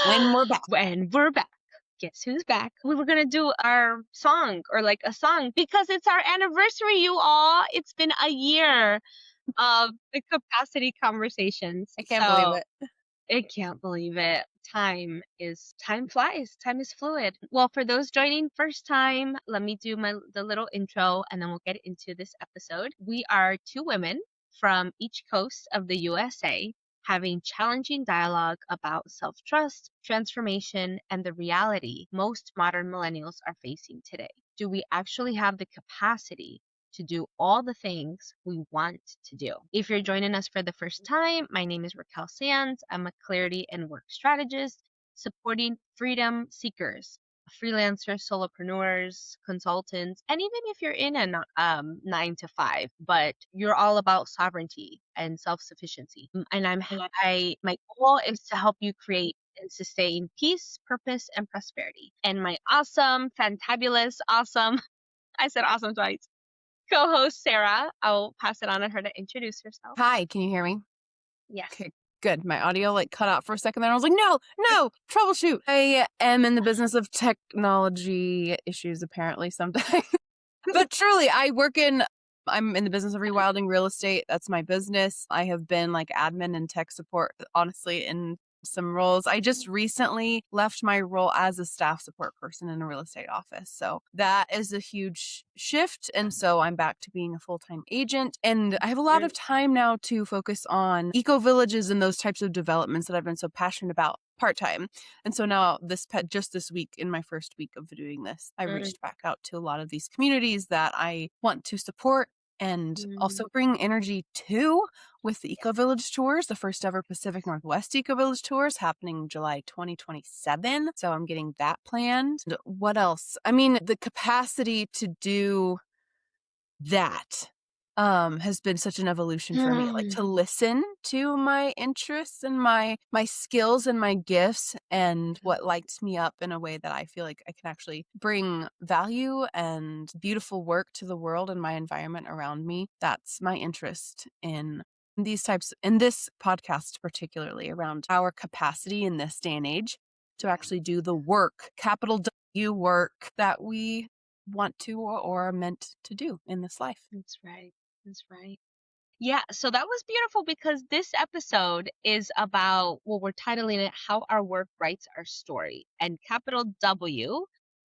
And we're back. And we're back. Guess who's back? We were going to do our song or like a song because it's our anniversary, you all. It's been a year of the capacity conversations. I can't believe it. I can't believe it. Time flies. Time is fluid. Well, for those joining first time, let me do the little intro and then we'll get into this episode. We are two women from each coast of the USA having challenging dialogue about self-trust, transformation, and the reality most modern millennials are facing today. Do we actually have the capacity to do all the things we want to do? If you're joining us for the first time, my name is Raquel Sands. I'm a clarity and work strategist supporting freedom seekers, freelancers, solopreneurs, consultants, and even if you're in a 9 to 5, but you're all about sovereignty and self-sufficiency. And my goal is to help you create and sustain peace, purpose, and prosperity. And my awesome, fantabulous, awesome, I said awesome twice, co-host Sarah, I'll pass it on to her to introduce herself. Hi, can you hear me? Yes. Okay, good. My audio cut out for a second there. I was like, no, troubleshoot. I am in the business of technology issues apparently sometimes. But truly, I'm in the business of rewilding real estate. That's my business. I have been admin and tech support, honestly, in some roles. I just recently left my role as a staff support person in a real estate office. So that is a huge shift. And so I'm back to being a full-time agent. And I have a lot of time now to focus on eco-villages and those types of developments that I've been so passionate about part-time. And so now just this week, in my first week of doing this, I reached back out to a lot of these communities that I want to support and also bring energy to with the Eco Village Tours, the first ever Pacific Northwest Eco Village Tours happening July 2027. So I'm getting that planned. What else? I mean, the capacity to do that has been such an evolution for me, to listen to my interests and my skills and my gifts and what lights me up in a way that I feel like I can actually bring value and beautiful work to the world and my environment around me. That's my interest in this podcast, particularly around our capacity in this day and age to actually do the work, capital W work, that we want to or are meant to do in this life. That's right. Yeah, so that was beautiful because this episode is about, well, we're titling it How Our Work Writes Our Story, and capital W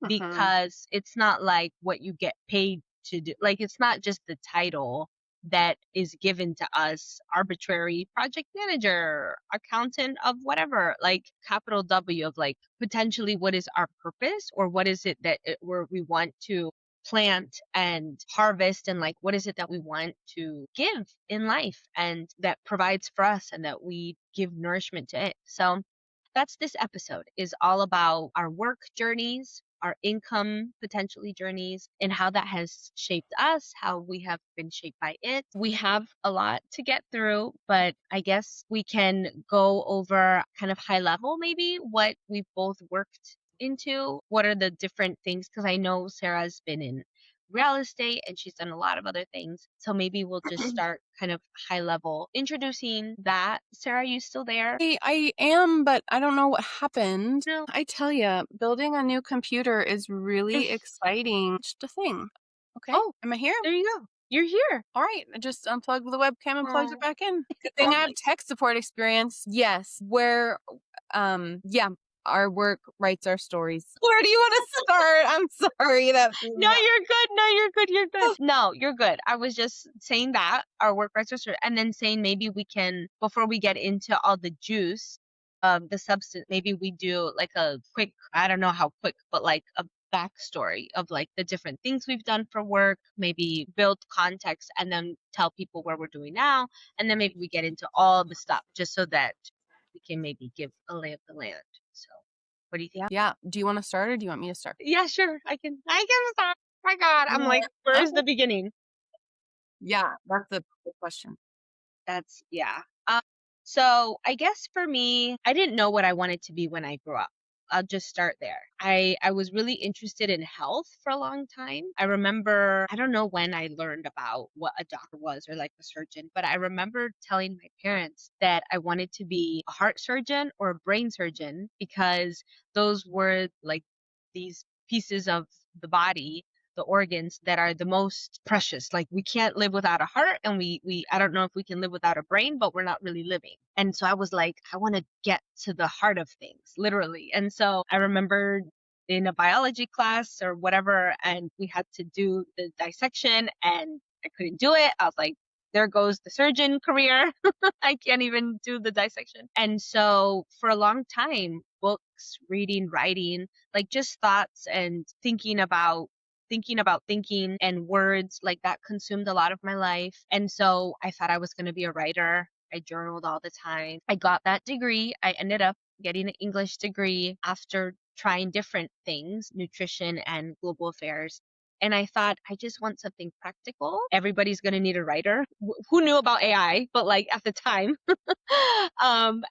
because it's not like what you get paid to do. It's not just the title that is given to us, arbitrary project manager, accountant of whatever, capital W of potentially what is our purpose or what is it that where we want to plant and harvest, and what is it that we want to give in life and that provides for us and that we give nourishment to it. So that's this episode is all about our work journeys, our income potentially journeys, and how that has shaped us, how we have been shaped by it. We have a lot to get through, but I guess we can go over kind of high level maybe what we've both worked into. What are the different things? Because I know Sarah's been in real estate and she's done a lot of other things. So maybe we'll just start kind of high level introducing that. Sarah, you still there? I am, but I don't know what happened. No. I tell you, building a new computer is really exciting. Just a thing. Okay. Oh, am I here? there you go. You're here. All right. I just unplugged the webcam and plugged it back in. Good thing I have tech support experience. Yes. Where, our work writes our stories. Where do you want to start? I'm sorry. No, you're good. You're good. No, you're good. I was just saying that our work writes our story, and then saying maybe we can, before we get into all the juice of the substance, maybe we do a quick, I don't know how quick, but a backstory of the different things we've done for work, maybe build context and then tell people where we're doing now. And then maybe we get into all the stuff just so that we can maybe give a lay of the land. So what do you think? Yeah. Do you want to start or do you want me to start? Yeah, sure. I can start. My God. I'm where's the beginning? Yeah, that's the question. Yeah. So I guess for me, I didn't know what I wanted to be when I grew up. I'll just start there. I was really interested in health for a long time. I remember, I don't know when I learned about what a doctor was or like a surgeon, but I remember telling my parents that I wanted to be a heart surgeon or a brain surgeon because those were like these pieces of the body, the organs that are the most precious. Like we can't live without a heart, and we I don't know if we can live without a brain, but we're not really living. And so I was like, I want to get to the heart of things, literally. And so I remember in a biology class or whatever, and we had to do the dissection, and I couldn't do it. I was like, there goes the surgeon career. I can't even do the dissection. And so for a long time, books, reading, writing, like just thoughts and thinking and words, like that consumed a lot of my life. And so I thought I was going to be a writer. I journaled all the time. I got that degree. I ended up getting an English degree after trying different things, nutrition and global affairs. And I thought, I just want something practical. Everybody's going to need a writer. Who knew about AI? But like at the time,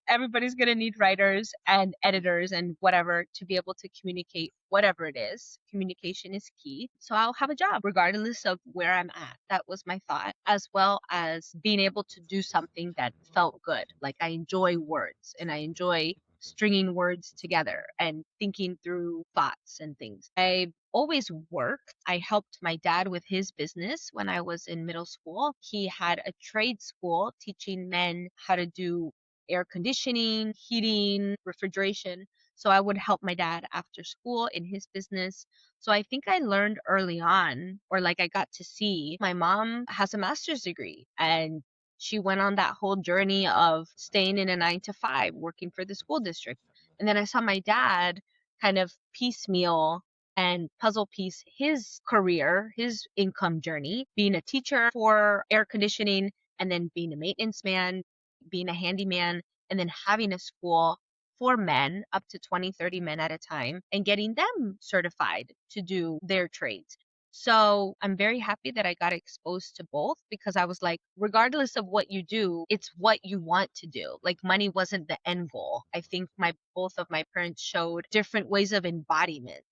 everybody's going to need writers and editors and whatever to be able to communicate whatever it is. Communication is key. So I'll have a job regardless of where I'm at. That was my thought, as well as being able to do something that felt good. Like I enjoy words and I enjoy stringing words together and thinking through thoughts and things. I always worked. I helped my dad with his business when I was in middle school. He had a trade school teaching men how to do air conditioning, heating, refrigeration. So I would help my dad after school in his business. So I think I learned early on, or like I got to see, my mom has a master's degree and she went on that whole journey of staying in a 9 to 5, working for the school district. And then I saw my dad kind of piecemeal and puzzle piece his career, his income journey, being a teacher for air conditioning, and then being a maintenance man, being a handyman, and then having a school for men, up to 20, 30 men at a time, and getting them certified to do their trades. So I'm very happy that I got exposed to both, because I was like, regardless of what you do, it's what you want to do. Like money wasn't the end goal. I think both of my parents showed different ways of embodiment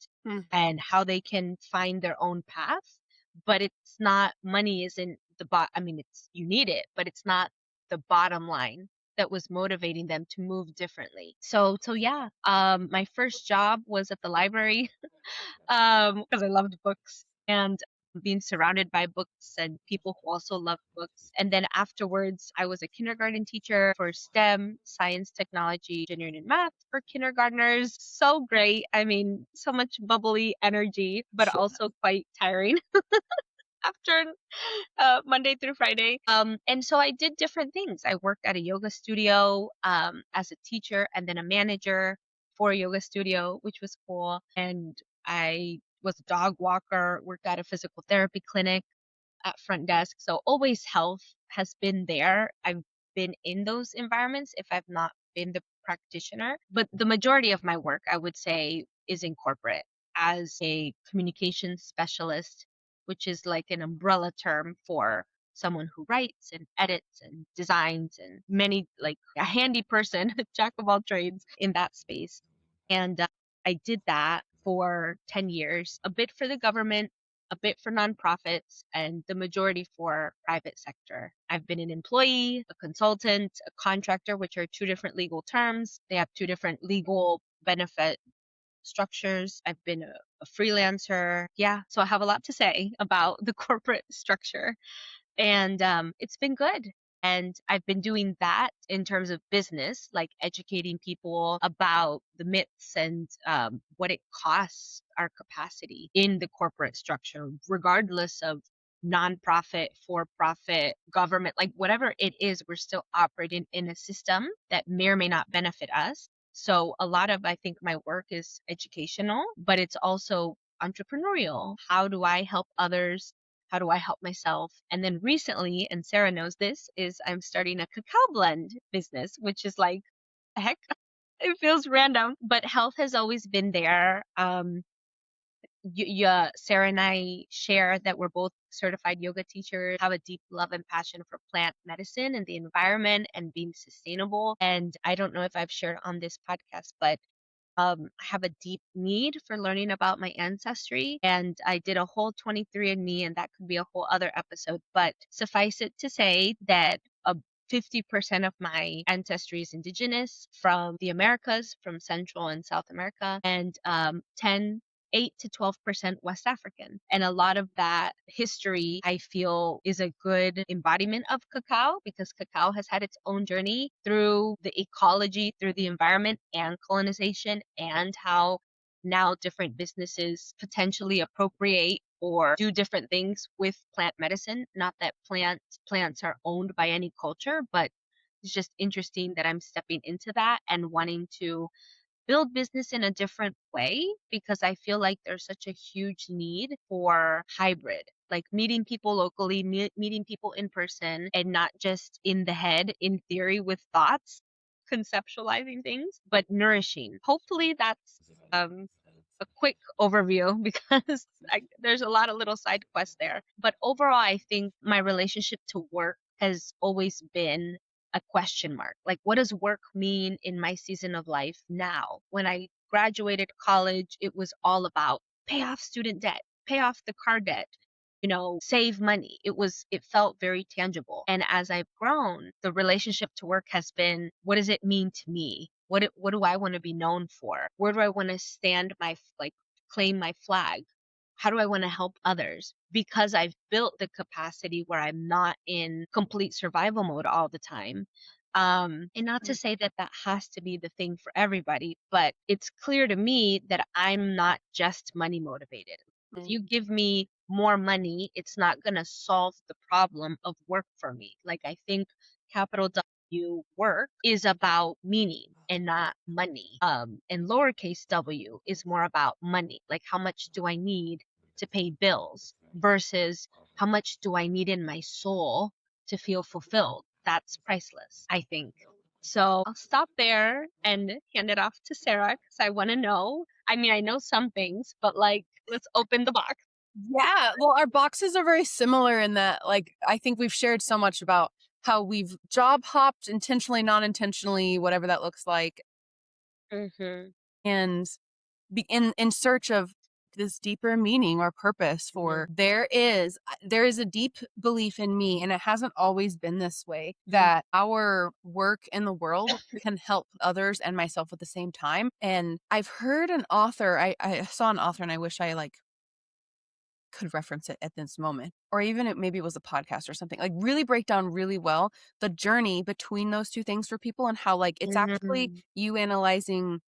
and how they can find their own path. But it's not, money isn't I mean, you need it, but it's not the bottom line that was motivating them to move differently. So yeah, my first job was at the library, because I loved books and being surrounded by books and people who also loved books. And then afterwards, I was a kindergarten teacher for STEM, science, technology, engineering, and math for kindergartners. So great. I mean, so much bubbly energy, but also quite tiring after Monday through Friday. And so I did different things. I worked at a yoga studio as a teacher and then a manager for a yoga studio, which was cool. And I was a dog walker, worked at a physical therapy clinic at front desk. So always health has been there. I've been in those environments if I've not been the practitioner. But the majority of my work, I would say, is in corporate as a communications specialist, which is like an umbrella term for someone who writes and edits and designs and many, like a handy person, jack of all trades in that space. And I did that for 10 years, a bit for the government, a bit for nonprofits, and the majority for private sector. I've been an employee, a consultant, a contractor, which are two different legal terms. They have two different legal benefit structures. I've been a freelancer. Yeah, so I have a lot to say about the corporate structure. And it's been good. And I've been doing that in terms of business, like educating people about the myths and what it costs our capacity in the corporate structure, regardless of nonprofit, for profit, government, like whatever it is, we're still operating in a system that may or may not benefit us. So a lot of, I think, my work is educational, but it's also entrepreneurial. How do I help others? How do I help myself? And then recently, and Sarah knows this, is I'm starting a cacao blend business, which is like, heck, it feels random, but health has always been there. Sarah and I share that we're both certified yoga teachers, have a deep love and passion for plant medicine and the environment and being sustainable. And I don't know if I've shared on this podcast, but I have a deep need for learning about my ancestry, and I did a whole 23andMe, and that could be a whole other episode. But suffice it to say that 50% of my ancestry is indigenous from the Americas, from Central and South America, and 8 to 12% West African. And a lot of that history, I feel, is a good embodiment of cacao, because cacao has had its own journey through the ecology, through the environment and colonization, and how now different businesses potentially appropriate or do different things with plant medicine. Not that plants are owned by any culture, but it's just interesting that I'm stepping into that and wanting to build business in a different way, because I feel like there's such a huge need for hybrid, like meeting people locally, meeting people in person, and not just in the head, in theory with thoughts, conceptualizing things, but nourishing. Hopefully that's a quick overview because there's a lot of little side quests there. But overall, I think my relationship to work has always been a question mark. Like, what does work mean in my season of life now? When I graduated college, it was all about pay off student debt, pay off the car debt, save money. It felt very tangible. And as I've grown, the relationship to work has been, what does it mean to me? What do I want to be known for? Where do I want to stand claim my flag? How do I want to help others? Because I've built the capacity where I'm not in complete survival mode all the time. And not to say that that has to be the thing for everybody, but it's clear to me that I'm not just money motivated. If you give me more money, it's not going to solve the problem of work for me. Like, I think capital W work is about meaning and not money. And lowercase w is more about money. Like, how much do I need to pay bills versus how much do I need in my soul to feel fulfilled? That's priceless, I think. So I'll stop there and hand it off to Sarah because I want to know. I mean, I know some things, but let's open the box. Yeah, well, our boxes are very similar in that, like, I think we've shared so much about how we've job hopped intentionally, not intentionally, whatever that looks like, Mm-hmm. and in search of this deeper meaning or purpose. For there is a deep belief in me, and it hasn't always been this way, that our work in the world can help others and myself at the same time. And I've heard an author, I saw an author, and I wish I could reference it at this moment, or even maybe it was a podcast or something, like really break down really well the journey between those two things for people, and how it's actually you analyzing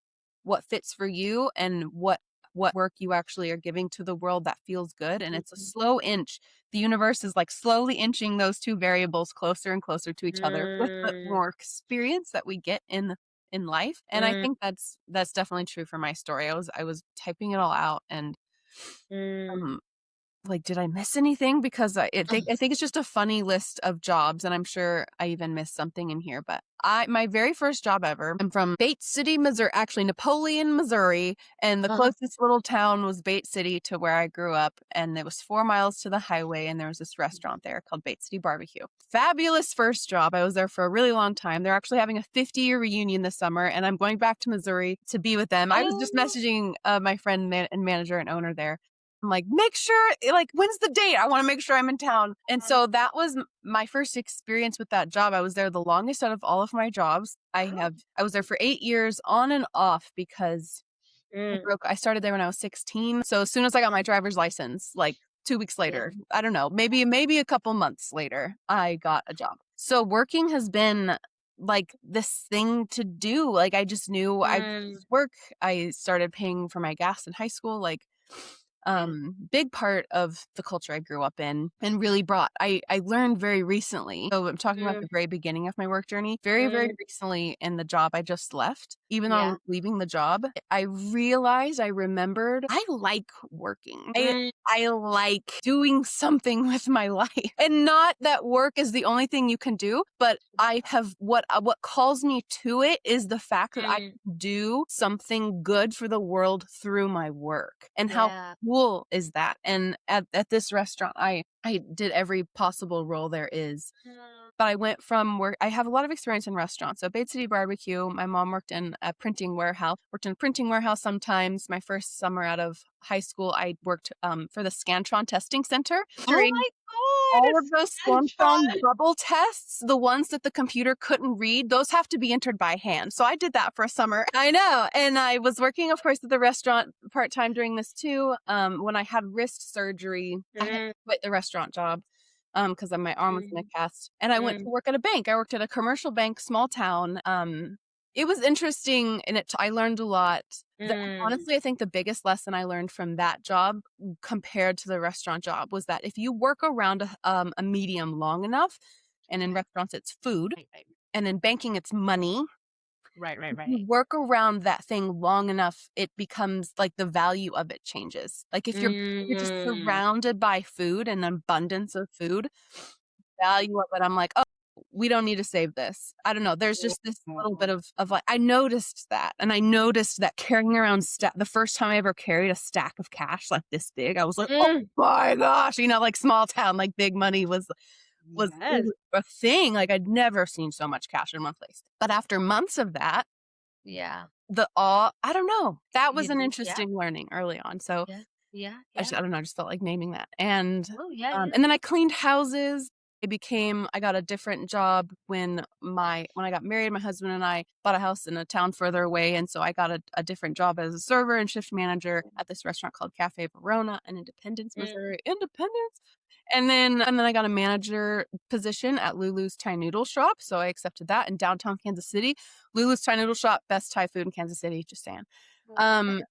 what fits for you and what work you actually are giving to the world that feels good. And it's a slow inch. The universe is slowly inching those two variables closer and closer to each other with the more experience that we get in life. And I think that's definitely true for my story. I was typing it all out, and did I miss anything? Because I think it's just a funny list of jobs, and I'm sure I even missed something in here. But my very first job ever, I'm from Bates City, Missouri, actually Napoleon, Missouri, and the closest little town was Bates City to where I grew up, and it was 4 miles to the highway, and there was this restaurant there called Bates City Barbecue. Fabulous first job. I was there for a really long time. They're actually having a 50-year reunion this summer, and I'm going back to Missouri to be with them. I was just messaging my friend and manager and owner there. I'm like, make sure, when's the date? I want to make sure I'm in town. And so that was my first experience with that job. I was there the longest out of all of my jobs. I was there for 8 years on and off because I started there when I was 16. So as soon as I got my driver's license, 2 weeks later, I don't know, maybe a couple months later, I got a job. So working has been this thing to do. I just knew I work. I started paying for my gas in high school. Big part of the culture I grew up in, and really I learned very recently. So I'm talking about the very beginning of my work journey, very, very recently in the job I just left. Even though I was leaving the job, I remembered I like working. I like doing something with my life, and not that work is the only thing you can do, but I have what calls me to it is the fact that I do something good for the world through my work. And how cool is that? And at this restaurant, I did every possible role there is. But I went from where I have a lot of experience in restaurants. So Bay City Barbecue, my mom worked in a printing warehouse, sometimes. My first summer out of high school, I worked for the Scantron Testing Center Oh during my all God, of those Scantron Scantron. bubble tests, the ones that the computer couldn't read, those have to be entered by hand. So I did that for a summer. I know. And I was working, of course, at the restaurant part-time during this too. When I had wrist surgery, I had to quit the restaurant job because my arm was in a cast. And I went to work at a bank. I worked at a commercial bank, small town. It was interesting, and I learned a lot. Honestly, I think the biggest lesson I learned from that job compared to the restaurant job was that if you work around a medium long enough, and in restaurants it's food, Right, and in banking it's money, right, if you work around that thing long enough, it becomes like the value of it changes. Like if you're just surrounded by food and abundance of food, value of it, I'm like, oh, we don't need to save this. I don't know. There's just this little bit of like, I noticed that. And I noticed that carrying around the first time I ever carried a stack of cash like this big, I was like, oh my gosh, like small town, like big money was Yes. a thing. Like I'd never seen so much cash in one place. But after months of that, Yeah. the awe, I don't know. That was an Yeah. interesting learning early on. So Yeah. I don't know, I just felt like naming that. And Oh, yeah. and then I cleaned houses. I got a different job when I got married. My husband and I bought a house in a town further away. And so I got a different job as a server and shift manager at this restaurant called Cafe Verona in Independence, Missouri. Independence. And then I got a manager position at Lulu's Thai Noodle Shop. So I accepted that in downtown Kansas City. Lulu's Thai Noodle Shop, best Thai food in Kansas City, just saying. Um,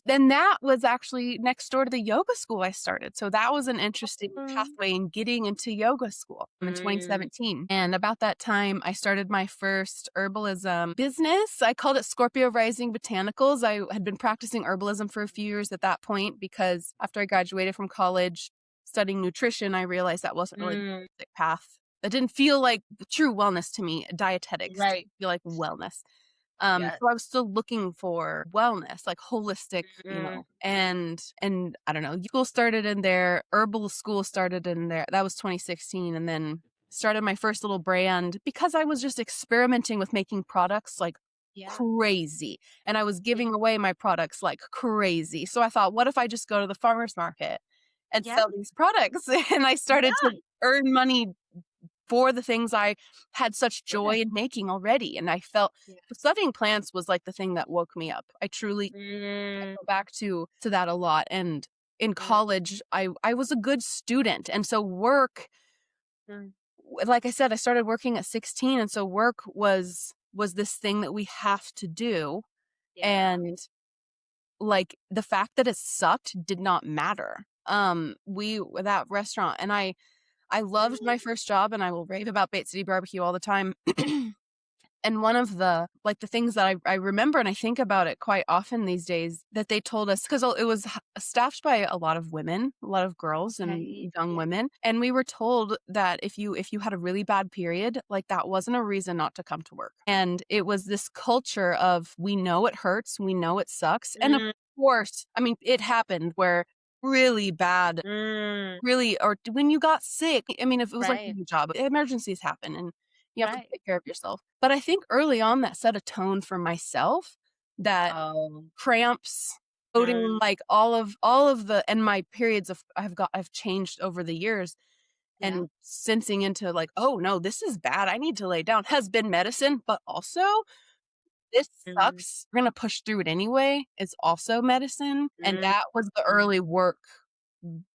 then that was actually next door to the yoga school I started. So that was an interesting pathway in getting into yoga school in 2017. And about that time, I started my first herbalism business. I called it Scorpio Rising Botanicals. I had been practicing herbalism for a few years at that point because after I graduated from college studying nutrition, I realized that wasn't really the path. That didn't feel like true wellness to me. Dietetics didn't feel like wellness. So I was still looking for wellness, like holistic, and I don't know, school started in there, herbal school started in there. That was 2016. And then started my first little brand because I was just experimenting with making products like crazy. And I was giving away my products like crazy. So I thought, what if I just go to the farmer's market and sell these products? And I started to earn money for the things I had such joy in making already. And I felt studying plants was like the thing that woke me up. I truly go back to that a lot. And in college, I was a good student. And so work, like I said, I started working at 16. And so work was this thing that we have to do. And like the fact that it sucked did not matter. That restaurant, and I loved my first job, and I will rave about Bay City Barbecue all the time. And one of the things that I remember, and I think about it quite often these days, that they told us, because it was staffed by a lot of women, a lot of girls and young women. And we were told that if you had a really bad period, like that wasn't a reason not to come to work. And it was this culture of, we know it hurts, we know it sucks. And of course, I mean, it happened where really bad, really, or when you got sick, I mean, if it was like a job, emergencies happen and you have to take care of yourself. But I think early on that set a tone for myself that cramps, bloating, like all of the, and my periods I've changed over the years, and sensing into like, oh no, this is bad, I need to lay down, has been medicine, but also this sucks, we're gonna push through it anyway, is also medicine. And that was the early work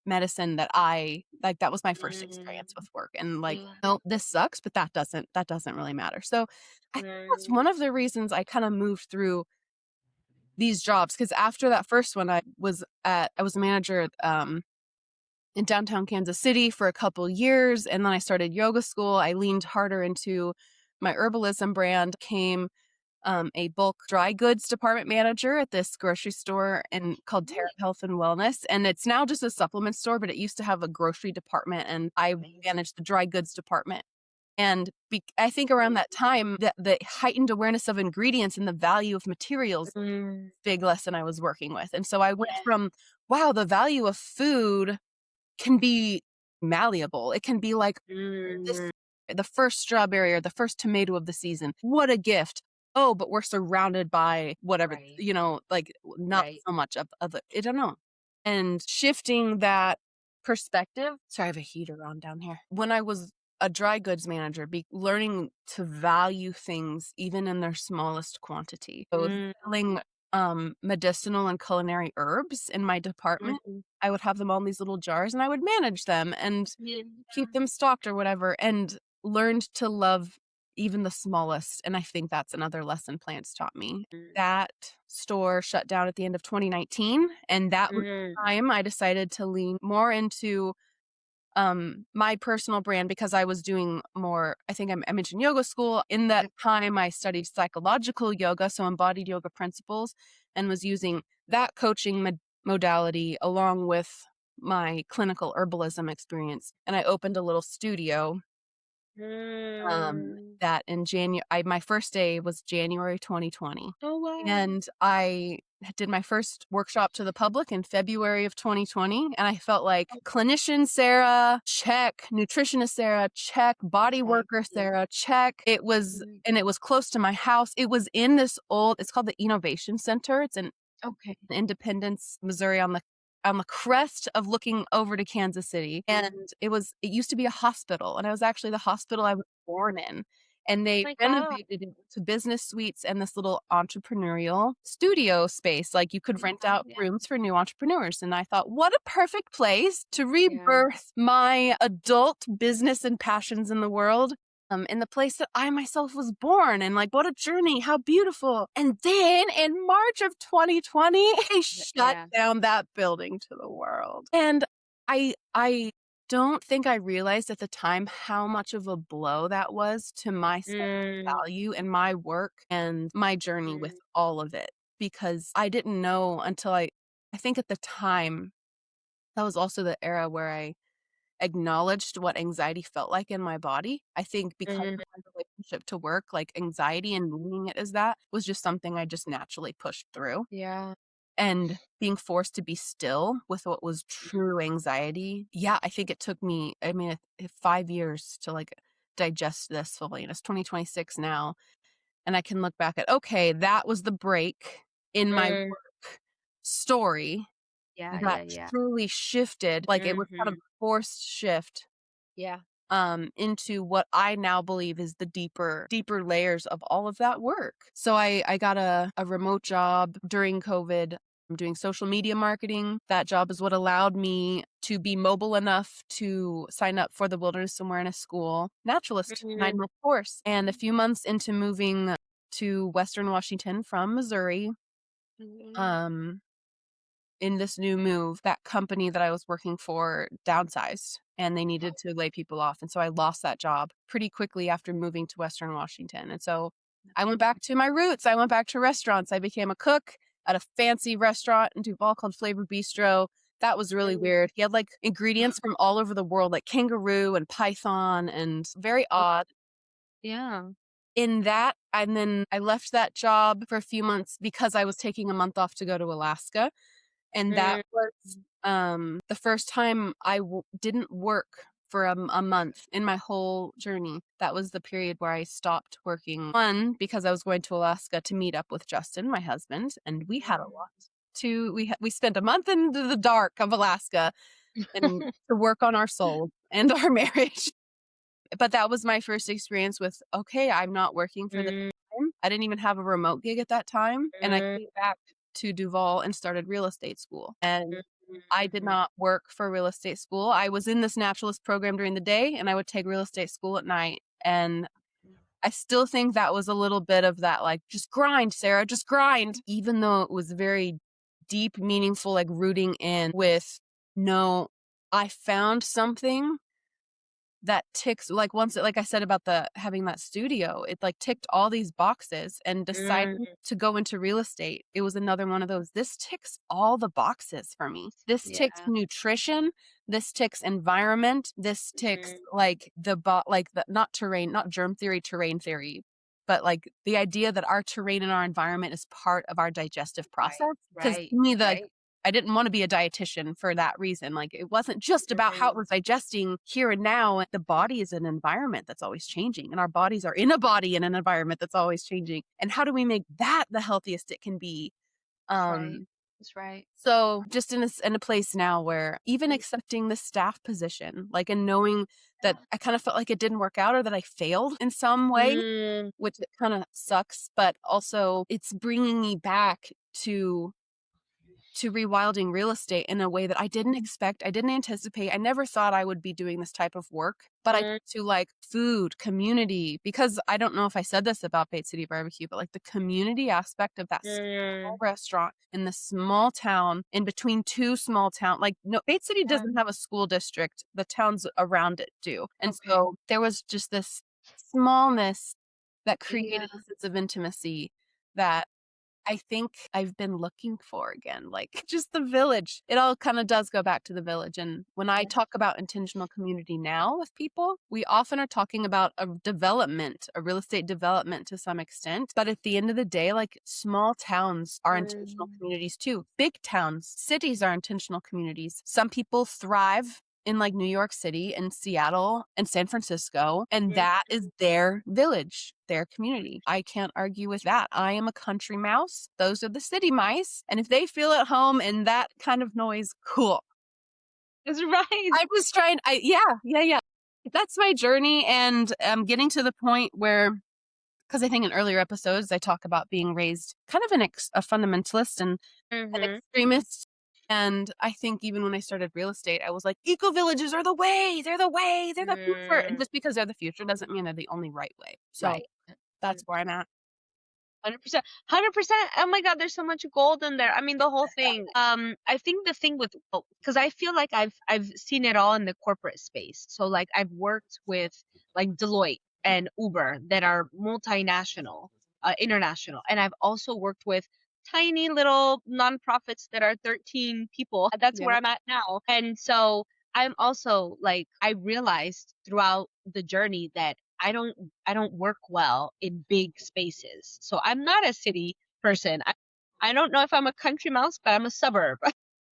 medicine that that was my first experience with work. And like, no, this sucks, but that doesn't really matter. So I think that's one of the reasons I kind of moved through these jobs, because after that first one, I was a manager in downtown Kansas City for a couple years, and then I started yoga school. I leaned harder into my herbalism brand, came a bulk dry goods department manager at this grocery store called Terra Health and Wellness. And it's now just a supplement store, but it used to have a grocery department, and I managed the dry goods department. And I think around that time, the heightened awareness of ingredients and the value of materials, big lesson I was working with. And so I went from, wow, the value of food can be malleable. It can be like this the first strawberry or the first tomato of the season. What a gift. Oh, but we're surrounded by whatever, Right. like not Right. so much of the, I don't know. And shifting that perspective. Sorry, I have a heater on down here. When I was a dry goods manager, learning to value things even in their smallest quantity. So Mm, selling medicinal and culinary herbs in my department. mhm. I would have them all in these little jars and I would manage them and Yeah. keep them stocked or whatever, and learned to love even the smallest. And I think that's another lesson plants taught me. Mm, That store shut down at the end of 2019, and that was mm, the time I decided to lean more into my personal brand because I was doing more. I think I mentioned yoga school. In that time, I studied psychological yoga, so embodied yoga principles, and was using that coaching modality along with my clinical herbalism experience. And I opened a little studio mm. that in January, my first day was January 2020. Oh, wow. And I did my first workshop to the public in February of 2020. And I felt like clinician Sarah, check. Nutritionist Sarah, check. Body Okay. worker Yeah. Sarah, check. Mm. And it was close to my house. It was in this it's called the Innovation Center. It's in Okay. Independence, Missouri, on the crest of looking over to Kansas City. And it used to be a hospital, and it was actually the hospital I was born in. And Oh they my God. renovated it to business suites and this little entrepreneurial studio space. Like you could rent out Yeah. rooms for new entrepreneurs. And I thought, what a perfect place to Yeah. rebirth my adult business and passions in the world. In the place that I myself was born, and like, what a journey, how beautiful. And then in March of 2020, they shut Yeah. down that building to the world. And I don't think I realized at the time how much of a blow that was to my sense of Mm, value and my work and my journey with mm, all of it. Because I didn't know until I think at the time, that was also the era where I acknowledged what anxiety felt like in my body. I think because mm. of my relationship to work, like anxiety and meaning it as that was just something I just naturally pushed through. Yeah. And being forced to be still with what was true anxiety. Yeah, I think it took me, I mean, 5 years to like digest this fully. And it's 2026 now. And I can look back at, okay, that was the break in my Mm. work story Yeah. that Yeah. Yeah. truly shifted. Like it was kind of Mhm. a forced shift Yeah. into what I now believe is the deeper layers of all of that work. So I got a remote job during COVID. I'm doing social media marketing. That job is what allowed me to be mobile enough to sign up for the Wilderness Awareness School Naturalist Mhm. 9-month course. And a few months into moving to Western Washington from Missouri, Mhm. um, in this new move, that company that I was working for downsized and they needed to lay people off. And so I lost that job pretty quickly after moving to Western Washington. And so I went back to my roots. I went back to restaurants. I became a cook at a fancy restaurant in Duval called Flavor Bistro. That was really Mm. weird. He had like ingredients from all over the world, like kangaroo and python, and very odd. Yeah. In that, and then I left that job for a few months because I was taking a month off to go to Alaska. And that Mm. was, the first time I didn't work for a month in my whole journey. That was the period where I stopped working. One, because I was going to Alaska to meet up with Justin, my husband, and we had a lot we spent a month in the dark of Alaska and to work on our soul and our marriage. But that was my first experience with, okay, I'm not working for this Mm. time. I didn't even have a remote gig at that time, and I Mm. came back to Duval and started real estate school. And I did Mhm. not work for real estate school. I was in this naturalist program during the day, and I would take real estate school at night. And I still think that was a little bit of that, like, just grind, Sarah, just grind. Even though it was very deep, meaningful, like rooting in with, no, I found something that ticks, like once, like I said about the having that studio, it like ticked all these boxes, and Mm. deciding to go into real estate, it was another one of those. This ticks all the boxes for me. This ticks Yeah. nutrition, this ticks environment, this ticks Mhm. like like the not terrain, not germ theory, terrain theory, but like the idea that our terrain and our environment is part of our digestive Right. process. Because to Right. me, Right. I didn't want to be a dietitian for that reason. Like, it wasn't just about how it was digesting here and now. The body is an environment that's always changing, and our bodies are in a body in an environment that's always changing. And how do we make that the healthiest it can be? Right. That's right. So just in a place now where even accepting the staff position, like, and knowing that I kind of felt like it didn't work out or that I failed in some way, Mm, which it kind of sucks, but also it's bringing me back to rewilding real estate in a way that I didn't expect. I didn't anticipate. I never thought I would be doing this type of work, but I mm, to like food, community, because I don't know if I said this about Bait City Barbecue, but like the community aspect of that small mm, restaurant in the small town in between two small towns. Like, no, Bait City yeah. doesn't have a school district. The towns around it do. And Okay. so there was just this smallness that created Yeah. a sense of intimacy that I think I've been looking for again, like, just the village. It all kind of does go back to the village. And when I talk about intentional community now with people, we often are talking about a development, a real estate development to some extent. But at the end of the day, like, small towns are intentional communities too. Big towns, cities are intentional communities. Some people thrive in like New York City and Seattle and San Francisco, and that is their village, their community. I can't argue with that. I am a country mouse. Those are the city mice. And if they feel at home in that kind of noise, cool. That's right. I was trying, yeah. That's my journey. And I'm getting to the point where, because I think in earlier episodes, I talk about being raised kind of a fundamentalist and an Mm-hmm. extremist. And I think even when I started real estate, I was like, eco villages are the way. They're the way. They're the future. And just because they're the future doesn't mean they're the only right way. So Right. that's where I'm at. 100%. 100%. Oh my God, there's so much gold in there. I mean, the whole thing. I think the thing with, because I feel like I've seen it all in the corporate space. So like I've worked with like Deloitte and Uber that are multinational, international, and I've also worked with tiny little nonprofits that are 13 people. That's Yeah. where I'm at now. And so I'm also like, I realized throughout the journey that I don't work well in big spaces. So I'm not a city person. I don't know if I'm a country mouse, but I'm a suburb.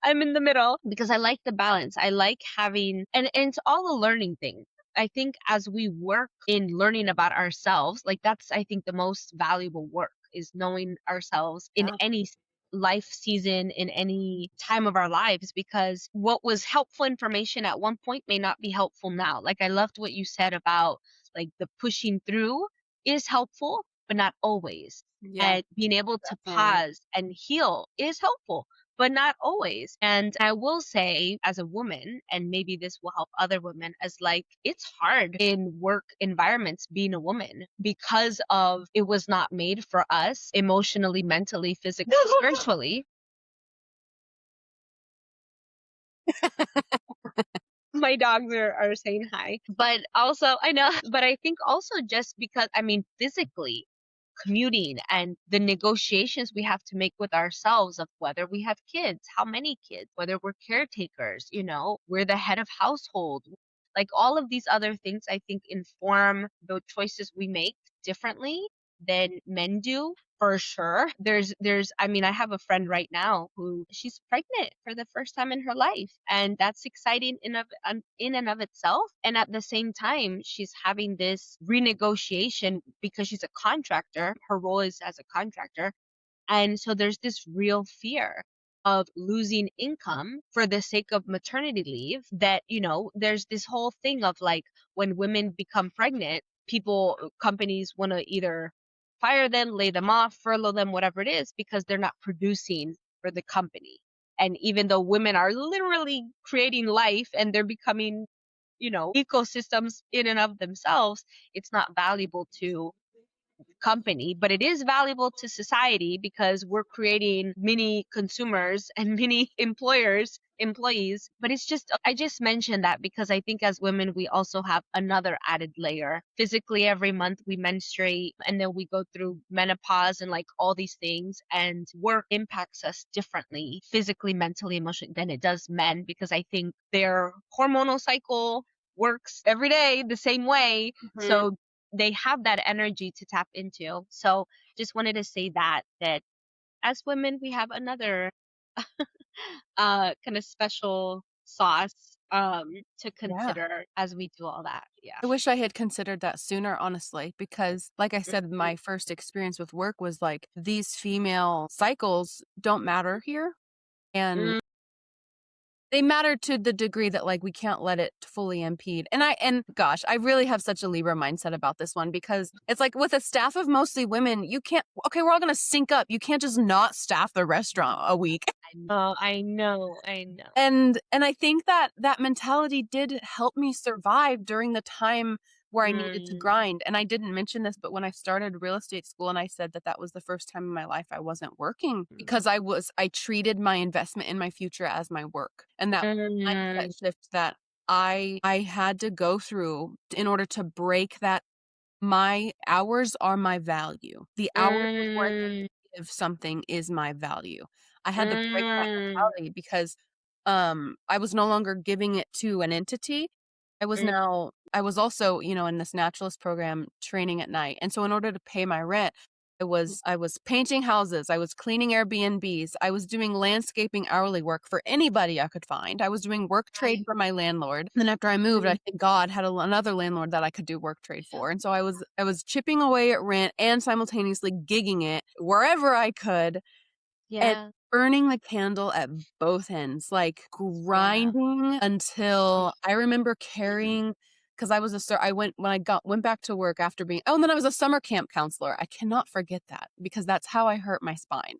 I'm in the middle because I like the balance. I like having, and it's all a learning thing. I think as we work in learning about ourselves, like that's, I think, the most valuable work is knowing ourselves in Yeah. any life season, in any time of our lives, because what was helpful information at one point may not be helpful now. Like I loved what you said about like the pushing through is helpful, but not always. Yeah. And being able to Definitely. pause and heal is helpful, but not always. And I will say, as a woman, and maybe this will help other women, as like it's hard in work environments being a woman because of it was not made for us emotionally, mentally, physically, spiritually. My dogs are saying hi. But also, I know, but I think also just because, I mean, physically commuting and the negotiations we have to make with ourselves of whether we have kids, how many kids, whether we're caretakers, we're the head of household. Like all of these other things, I think inform the choices we make differently than men do. For sure. I mean, I have a friend right now who she's pregnant for the first time in her life. And that's exciting in and of itself. And at the same time, she's having this renegotiation because she's a contractor. Her role is as a contractor. And so there's this real fear of losing income for the sake of maternity leave that, there's this whole thing of like when women become pregnant, companies want to either fire them, lay them off, furlough them, whatever it is, because they're not producing for the company. And even though women are literally creating life and they're becoming, ecosystems in and of themselves, it's not valuable to company, but it is valuable to society because we're creating mini consumers and mini employees. But it's just, I just mentioned that because I think as women, we also have another added layer. Physically, every month we menstruate and then we go through menopause and like all these things, and work impacts us differently, physically, mentally, emotionally, than it does men, because I think their hormonal cycle works every day the same way. Mhm. So they have that energy to tap into. So just wanted to say that as women, we have another kind of special sauce to Yeah. consider as we do all that. Yeah. I wish I had considered that sooner, honestly, because like I said, Mhm. my first experience with work was like these female cycles don't matter here. And Mm, they matter to the degree that, like, we can't let it fully impede. And gosh, I really have such a Libra mindset about this one because it's like with a staff of mostly women, you can't okay, we're all gonna sync up. You can't just not staff the restaurant a week. I know, I know, I know. And I think that that mentality did help me survive during the time where I needed to Mm, grind. And I didn't mention this, but when I started real estate school and I said that that was the first time in my life I wasn't working because I treated my investment in my future as my work. And that mm, mindset shift that I had to go through in order to break that my hours are my value. The hours before I can mm, give something is my value. I had to break that mm, mentality because, I was no longer giving it to an entity. mm, I was also, in this naturalist program training at night. And so in order to pay my rent, I was painting houses, I was cleaning Airbnbs, I was doing landscaping hourly work for anybody I could find. I was doing work trade right. for my landlord. And then after I moved, Mm, I think God had another landlord that I could do work trade for. And so I was chipping away at rent and simultaneously gigging it wherever I could and yeah, burning the candle at both ends, like yeah. grinding until I remember carrying because I was I went when I went back to work after being and then I was a summer camp counselor. I cannot forget that because that's how I hurt my spine.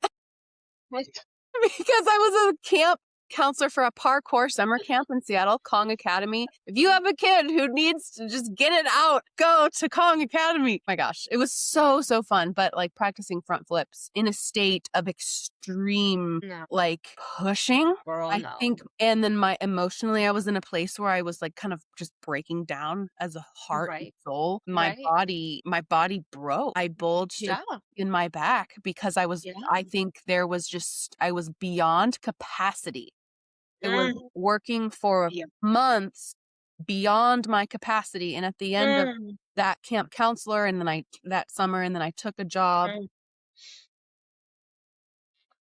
What? Because I was a camp counselor for a parkour summer camp in Seattle, Kong Academy. If you have a kid who needs to just get it out, go to Kong Academy. My gosh, it was so, so fun. But like practicing front flips in a state of extreme, No, like pushing. girl, I no. think, and then emotionally, I was in a place where I was like kind of just breaking down as a heart and Right, soul. right. My body broke. I bulged Yeah, in my back because I yeah. think I was beyond capacity. I was Mm, working for yeah. months beyond my capacity, and at the end of Mm, that camp counselor and then I that summer, and then I took a job mm,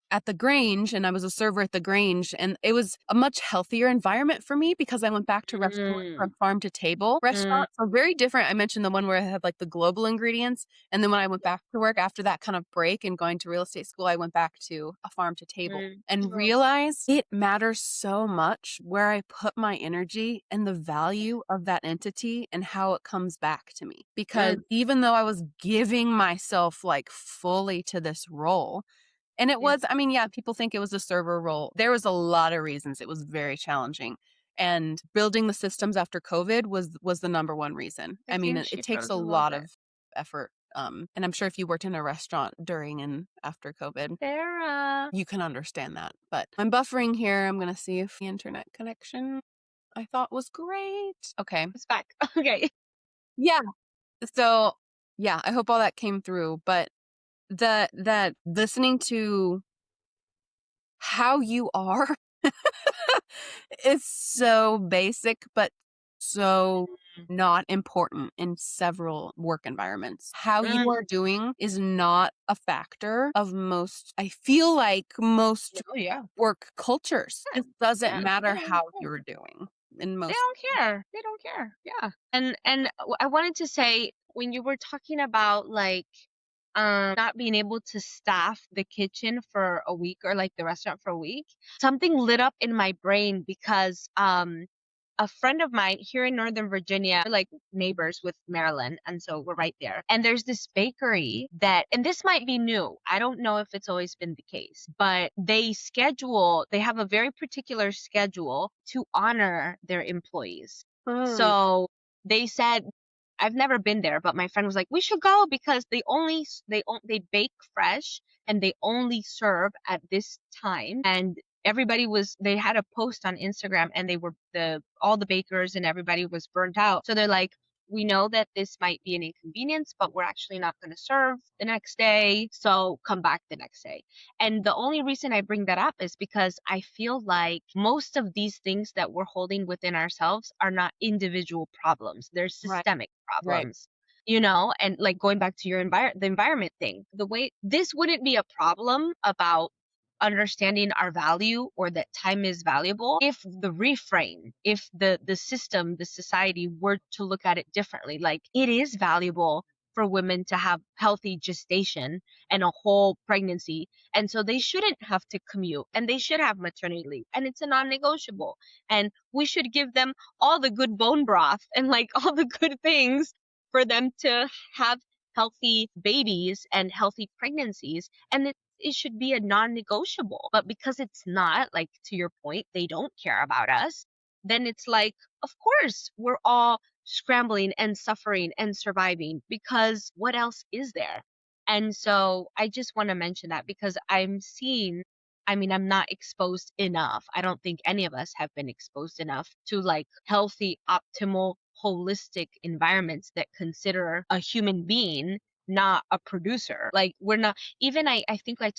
at the Grange, and I was a server at the Grange, and it was a much healthier environment for me because I went back to restaurants from mm, farm to table mm, restaurants. So very different. I mentioned the one where I had like the global ingredients, and then when I went yeah. back to work after that kind of break and going to real estate school, I went back to a farm to table Mm. and Oh, realized it matters so much where I put my energy and the value of that entity and how it comes back to me. Because mm, even though I was giving myself like fully to this role, and it yeah. was I mean, yeah, people think it was a server role. There was a lot of reasons it was very challenging, and building the systems after COVID was the number one reason. I I mean, think it she takes froze a a little lot bit. of effort, and I'm sure if you worked in a restaurant during and after COVID, Sarah. you can understand that, but I'm buffering here. I'm gonna see if the internet connection I thought was great. Okay. It's back. Okay. Yeah. So, yeah, I hope all that came through, but that listening to how you are is so basic, but so Mm, not important in several work environments. How you mm, are doing is not a factor of most, I feel like most oh, yeah. work cultures. Yeah. It doesn't Yeah. They matter don't how care. you're doing in They most. don't care. They don't care. Yeah. And I wanted to say when you were talking about like not being able to staff the kitchen for a week or like the restaurant for a week, something lit up in my brain because a friend of mine here in Northern Virginia, we're like neighbors with Maryland, and so we're right there. And there's this bakery that, and this might be new. I don't know if it's always been the case, but they have a very particular schedule to honor their employees. Mm, So they said, I've never been there, but my friend was like, we should go because they bake fresh and they only serve at this time. And they had a post on Instagram and they were all the bakers and everybody was burnt out. So they're like, we know that this might be an inconvenience, but we're actually not going to serve the next day. So come back the next day. And the only reason I bring that up is because I feel like most of these things that we're holding within ourselves are not individual problems. They're right, systemic right. problems. You know, and like going back to the environment thing, the way this wouldn't be a problem about understanding our value or that time is valuable if the reframe, if the system, the society were to look at it differently. Like, it is valuable for women to have healthy gestation and a whole pregnancy. And so they shouldn't have to commute and they should have maternity leave. And it's a non-negotiable. And we should give them all the good bone broth and like all the good things for them to have healthy babies and healthy pregnancies. And it should be a non-negotiable. But because it's not, like to your point, they don't care about us, then it's like, of course, we're all scrambling and suffering and surviving because what else is there? And so I just want to mention that because I'm seeing, I mean, I'm not exposed enough. I don't think any of us have been exposed enough to like healthy, optimal, holistic environments that consider a human being, not a producer. Like, we're not, even I think I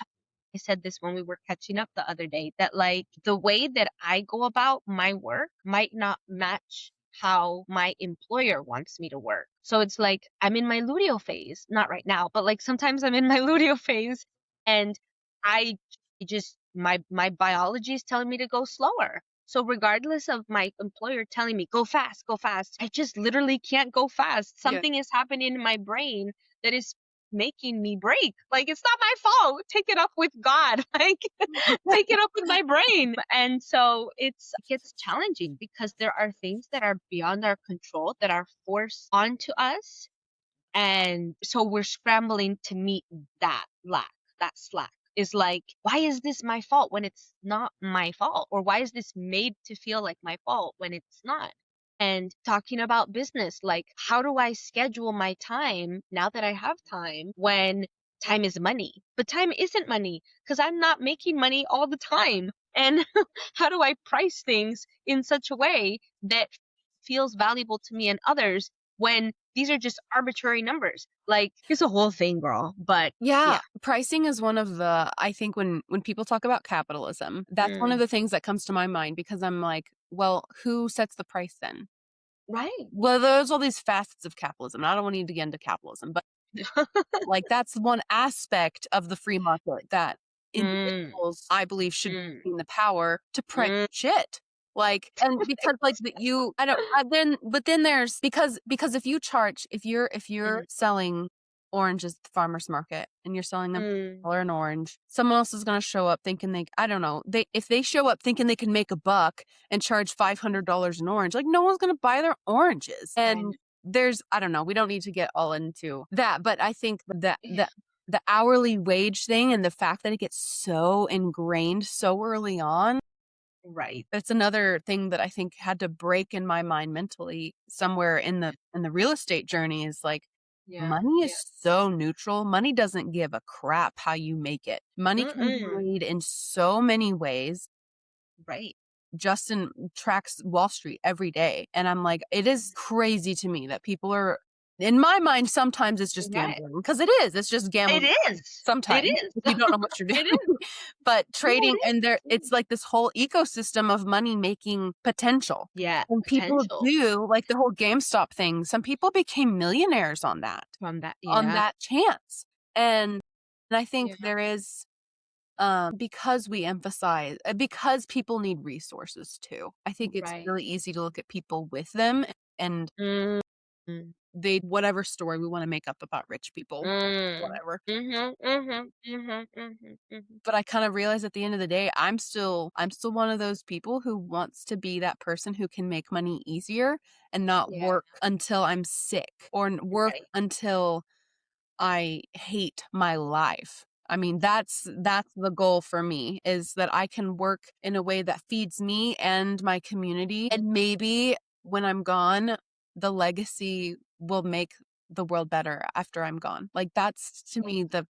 said this when we were catching up the other day, that like the way that I go about my work might not match how my employer wants me to work. So it's like I'm in my luteal phase, not right now, but like sometimes I'm in my luteal phase and I just my biology is telling me to go slower. So regardless of my employer telling me go fast, I just literally can't go fast. Yeah. Something is happening in my brain that is making me break. Like, it's not my fault. Take it up with God. Like, take it up with my brain. And so it gets challenging because there are things that are beyond our control that are forced onto us. And so we're scrambling to meet that lack, that slack. Is like, why is this my fault when it's not my fault? Or why is this made to feel like my fault when it's not? And talking about business, like, how do I schedule my time now that I have time when time is money? But time isn't money because I'm not making money all the time. And how do I price things in such a way that feels valuable to me and others when these are just arbitrary numbers? Like, it's a whole thing, girl. But Yeah, yeah. pricing is one of the, I think when people talk about capitalism, that's one of Mm, the things that comes to my mind because I'm like, well, who sets the price then? right. Well, there's all these facets of capitalism. I don't need to get into capitalism, but like that's one aspect of the free market that Mm, individuals, I believe, should mm, be in the power to price mm, shit. Like, and because like that you, I don't, but then there's because if you charge, if you're mm, selling oranges at the farmer's market and you're selling them mm. for an orange, someone else is going to show up thinking I don't know, if they show up thinking they can make a buck and charge $500 an orange, like no one's going to buy their oranges. And there's, I don't know, we don't need to get all into that, but I think that Yeah. the hourly wage thing and the fact that it gets so ingrained so early on, Right. that's another thing that I think had to break in my mind mentally somewhere in the real estate journey is like Yeah. money Yeah. is so neutral. Money doesn't give a crap how you make it. Money can be Mm-mm. made in so many ways. Right. Justin tracks Wall Street every day. And I'm like, it is crazy to me that people are, in my mind, sometimes it's just Right. gambling because it is. It's just It gambling is. It sometimes is. if you don't know what you're It doing. is. But No, trading, it and there, is. it's like this whole ecosystem of money making potential. Yeah. And people Potential do like the whole GameStop thing. Some people became millionaires from that. on Yeah. that chance. And I think Yeah. there is because we emphasize because people need resources too. I think it's Right. really easy to look at people with them and Mm. Mm. they whatever story we want to make up about rich people, Mm. whatever. Mhm. Mhm. Mhm. Mhm. Mhm. But I kind of realize at the end of the day, I'm still one of those people who wants to be that person who can make money easier and not Yeah. work until I'm sick or work Right. until I hate my life. I mean, that's the goal for me is that I can work in a way that feeds me and my community. And maybe when I'm gone, the legacy will make the world better after I'm gone. Like that's to Yeah. me the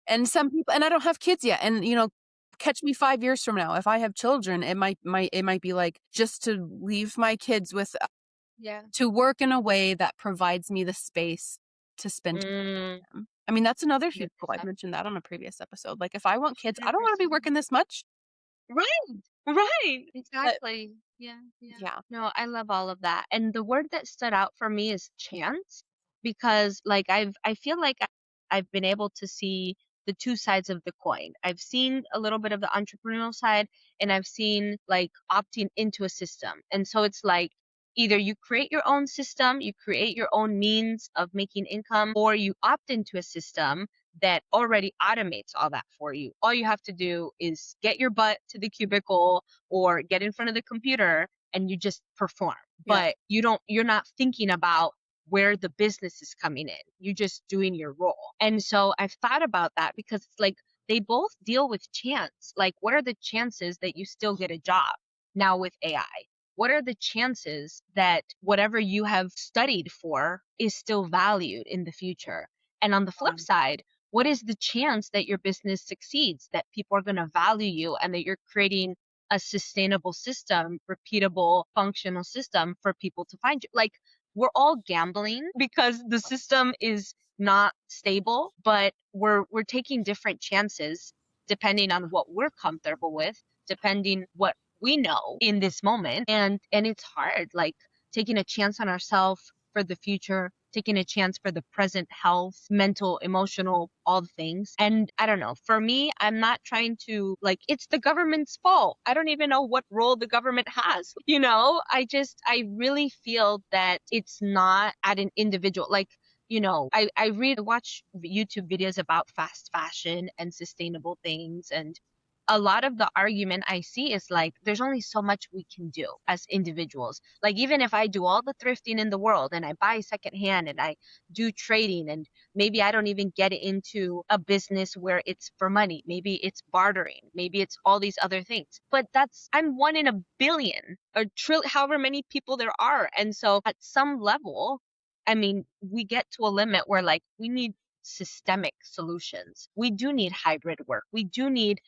and some people and I don't have kids yet. And catch me 5 years from now. If I have children, it might be like just to leave my kids with Yeah. to work in a way that provides me the space to spend time Mm. with them. I mean, that's another huge goal. I've 100%. mentioned that on a previous episode. Like, if I want kids, I don't want to be 100%. working this much. Right. Right. But Exactly. Yeah. Yeah. yeah, No, I love all of that. And the word that stood out for me is chance because like I feel like I've been able to see the two sides of the coin. I've seen a little bit of the entrepreneurial side, and I've seen like opting into a system. And so it's like either you create your own system, you create your own means of making income, or you opt into a system that already automates all that for you. All you have to do is get your butt to the cubicle or get in front of the computer and you just perform. Yeah. But you're not thinking about where the business is coming in. You're just doing your role. And so I've thought about that because it's like they both deal with chance. Like, what are the chances that you still get a job now with AI? What are the chances that whatever you have studied for is still valued in the future? And on the flip side, what is the chance that your business succeeds, that people are going to value you, and that you're creating a sustainable system, repeatable, functional system for people to find you? Like, we're all gambling because the system is not stable, but we're taking different chances depending on what we're comfortable with, depending what we know in this moment. And it's hard, like taking a chance on ourselves for the future, taking a chance for the present health, mental, emotional, all the things. And I don't know, for me, I'm not trying to like, it's the government's fault. I don't even know what role the government has. I really feel that it's not at an individual, like, I watch YouTube videos about fast fashion and sustainable things, and a lot of the argument I see is like, there's only so much we can do as individuals. Like, even if I do all the thrifting in the world and I buy secondhand and I do trading, and maybe I don't even get into a business where it's for money. Maybe it's bartering. Maybe it's all these other things. But I'm one in a billion or however many people there are. And so at some level, I mean, we get to a limit where like we need systemic solutions. We do need hybrid work. We do need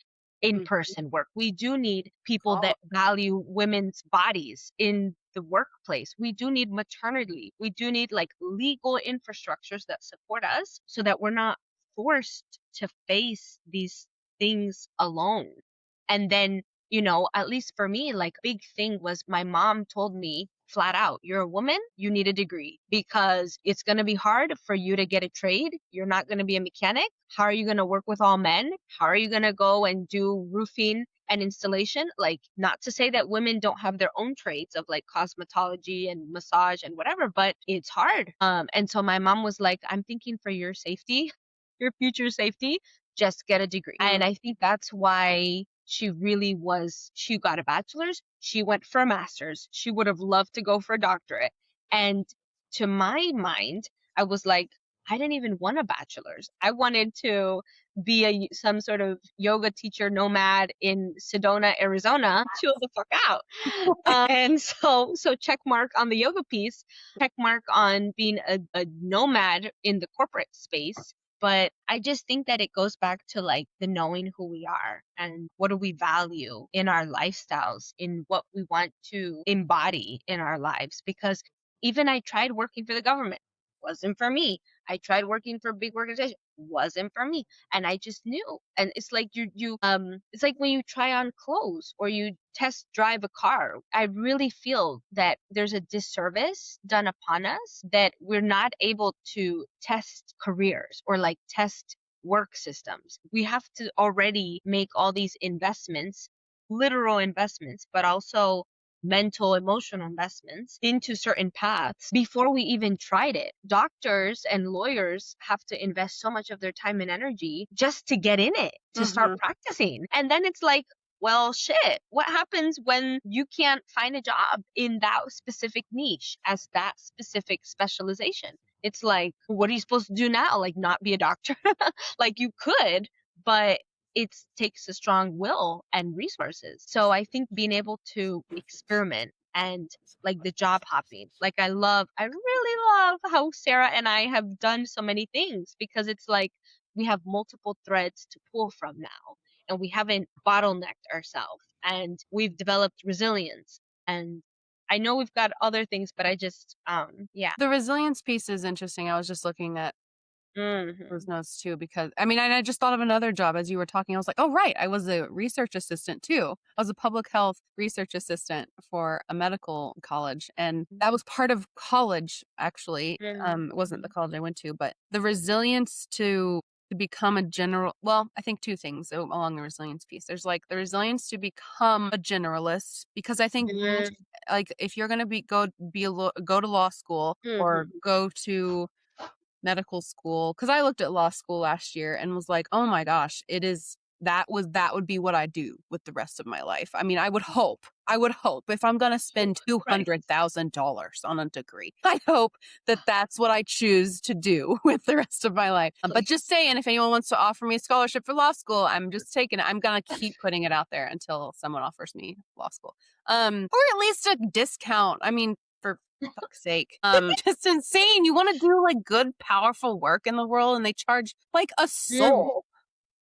in-person work. We do need people that value women's bodies in the workplace. We do need maternity. We do need like legal infrastructures that support us so that we're not forced to face these things alone. And then, at least for me, like big thing was my mom told me flat out, you're a woman, you need a degree because it's going to be hard for you to get a trade. You're not going to be a mechanic. How are you going to work with all men? How are you going to go and do roofing and installation? Like, not to say that women don't have their own trades of like cosmetology and massage and whatever, but it's hard. And so my mom was like, I'm thinking for your safety, your future safety, just get a degree. And I think that's why she got a bachelor's. She went for a master's. She would have loved to go for a doctorate. And to my mind, I was like, I didn't even want a bachelor's. I wanted to be some sort of yoga teacher nomad in Sedona, Arizona. Chill the fuck out. And so check mark on the yoga piece, check mark on being a nomad in the corporate space. But I just think that it goes back to like the knowing who we are and what do we value in our lifestyles, in what we want to embody in our lives. Because even I tried working for the government, wasn't for me. I tried working for a big organization, wasn't for me. And I just knew. And it's like it's like when you try on clothes or you test drive a car. I really feel that there's a disservice done upon us that we're not able to test careers or like test work systems. We have to already make all these investments, literal investments, but also mental, emotional investments into certain paths before we even tried it. Doctors and lawyers have to invest so much of their time and energy just to get in it, to start practicing. And then it's like, well, shit, what happens when you can't find a job in that specific niche as that specific specialization? It's like, what are you supposed to do now? Like, not be a doctor? Like, you could, but it takes a strong will and resources. So I think being able to experiment and like the job hopping, like I really love how Sarah and I have done so many things because it's like we have multiple threads to pull from now and we haven't bottlenecked ourselves and we've developed resilience. And I know we've got other things, but I just, yeah. The resilience piece is interesting. I was just looking at those notes too, because I mean, I just thought of another job as you were talking. I was like, oh, right. I was a research assistant too. I was a public health research assistant for a medical college. And that was part of college, actually. It wasn't the college I went to, but the resilience to to become a general, well, I think two things along the resilience piece. There's like the resilience to become a generalist, because I think Mm, like if you're going to go to law school or mhm. go to medical school, because I looked at law school last year and was like, oh my gosh, that would be what I do with the rest of my life. I mean, I would hope if I'm going to spend Right. $200,000 on a degree, I hope that that's what I choose to do with the rest of my life. But just saying, if anyone wants to offer me a scholarship for law school, I'm just taking it. I'm going to keep putting it out there until someone offers me law school. Or at least a discount. I mean, for fuck's sake. Just insane. You want to do like good, powerful work in the world, and they charge like a Mm, soul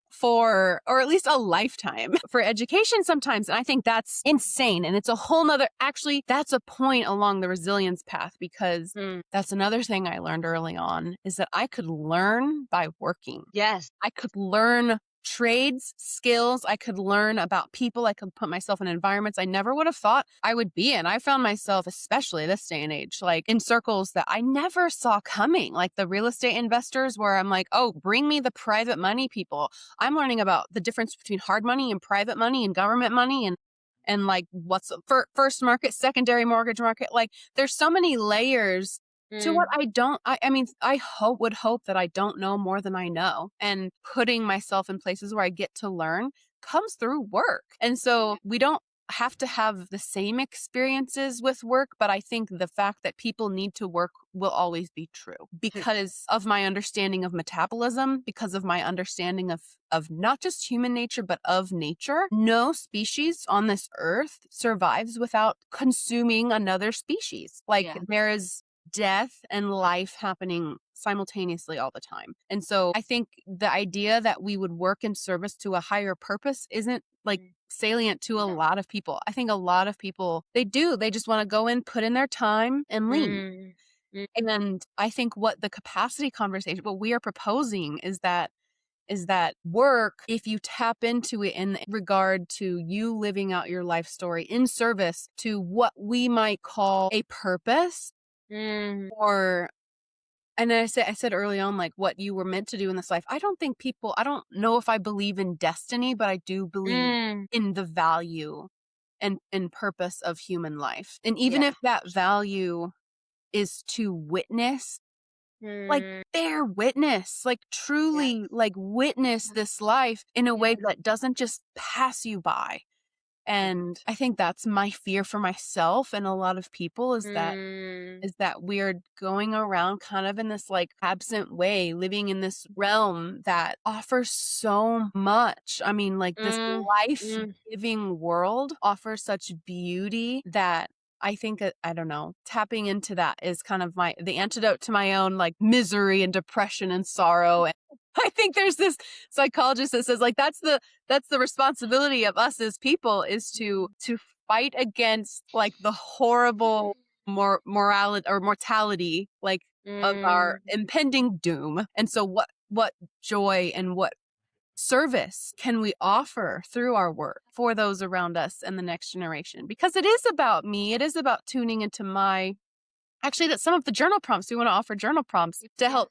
for, or at least a lifetime for education sometimes. And I think that's insane. And it's a whole nother, actually, that's a point along the resilience path, because mm. that's another thing I learned early on, is that I could learn by working. Yes. I could learn trades, skills. I could learn about people. I could put myself in environments I never would have thought I would be in. I found myself, especially this day and age, like in circles that I never saw coming, like the real estate investors, where I'm like, oh, bring me the private money people. I'm learning about the difference between hard money and private money and government money, and like what's first market, secondary mortgage market. Like there's so many layers to what Mm, I don't, I mean, would hope that I don't know more than I know. And putting myself in places where I get to learn comes through work. And so we don't have to have the same experiences with work, but I think the fact that people need to work will always be true because of my understanding of metabolism, because of my understanding of not just human nature, but of nature. No species on this earth survives without consuming another species. Like yeah. there is death and life happening simultaneously all the time. And so I think the idea that we would work in service to a higher purpose isn't like Mm, salient to a lot of people. I think a lot of people, they just want to go in, put in their time and leave. mm, mm, And I think what the capacity conversation, what we are proposing is that work, if you tap into it in regard to you living out your life story in service to what we might call a purpose, mm, or and I said early on, like what you were meant to do in this life. I don't know if I believe in destiny, but I do believe mm. in the value and purpose of human life. And even Yeah. if that value is to witness, like Mm, bear witness, like yeah. truly like witness this life in a way Yeah. that doesn't just pass you by. And Right. I think that's my fear for myself and a lot of people, Mm, is that we're going around kind of in this like absent way, living in this realm that offers so much. I mean, like this mm, life mm, giving world offers such beauty that I think that, I don't know, tapping into that is kind of the antidote to my own like misery and depression and sorrow. And I think there's this psychologist that says like that's the responsibility of us as people, is to fight against like the horrible morality or mortality, like of our mm, impending doom. And so what joy and what service can we offer through our work for those around us and the next generation? Because it is about me, it is about tuning into my, actually, that's some of the journal prompts. We want to offer journal prompts to yeah. help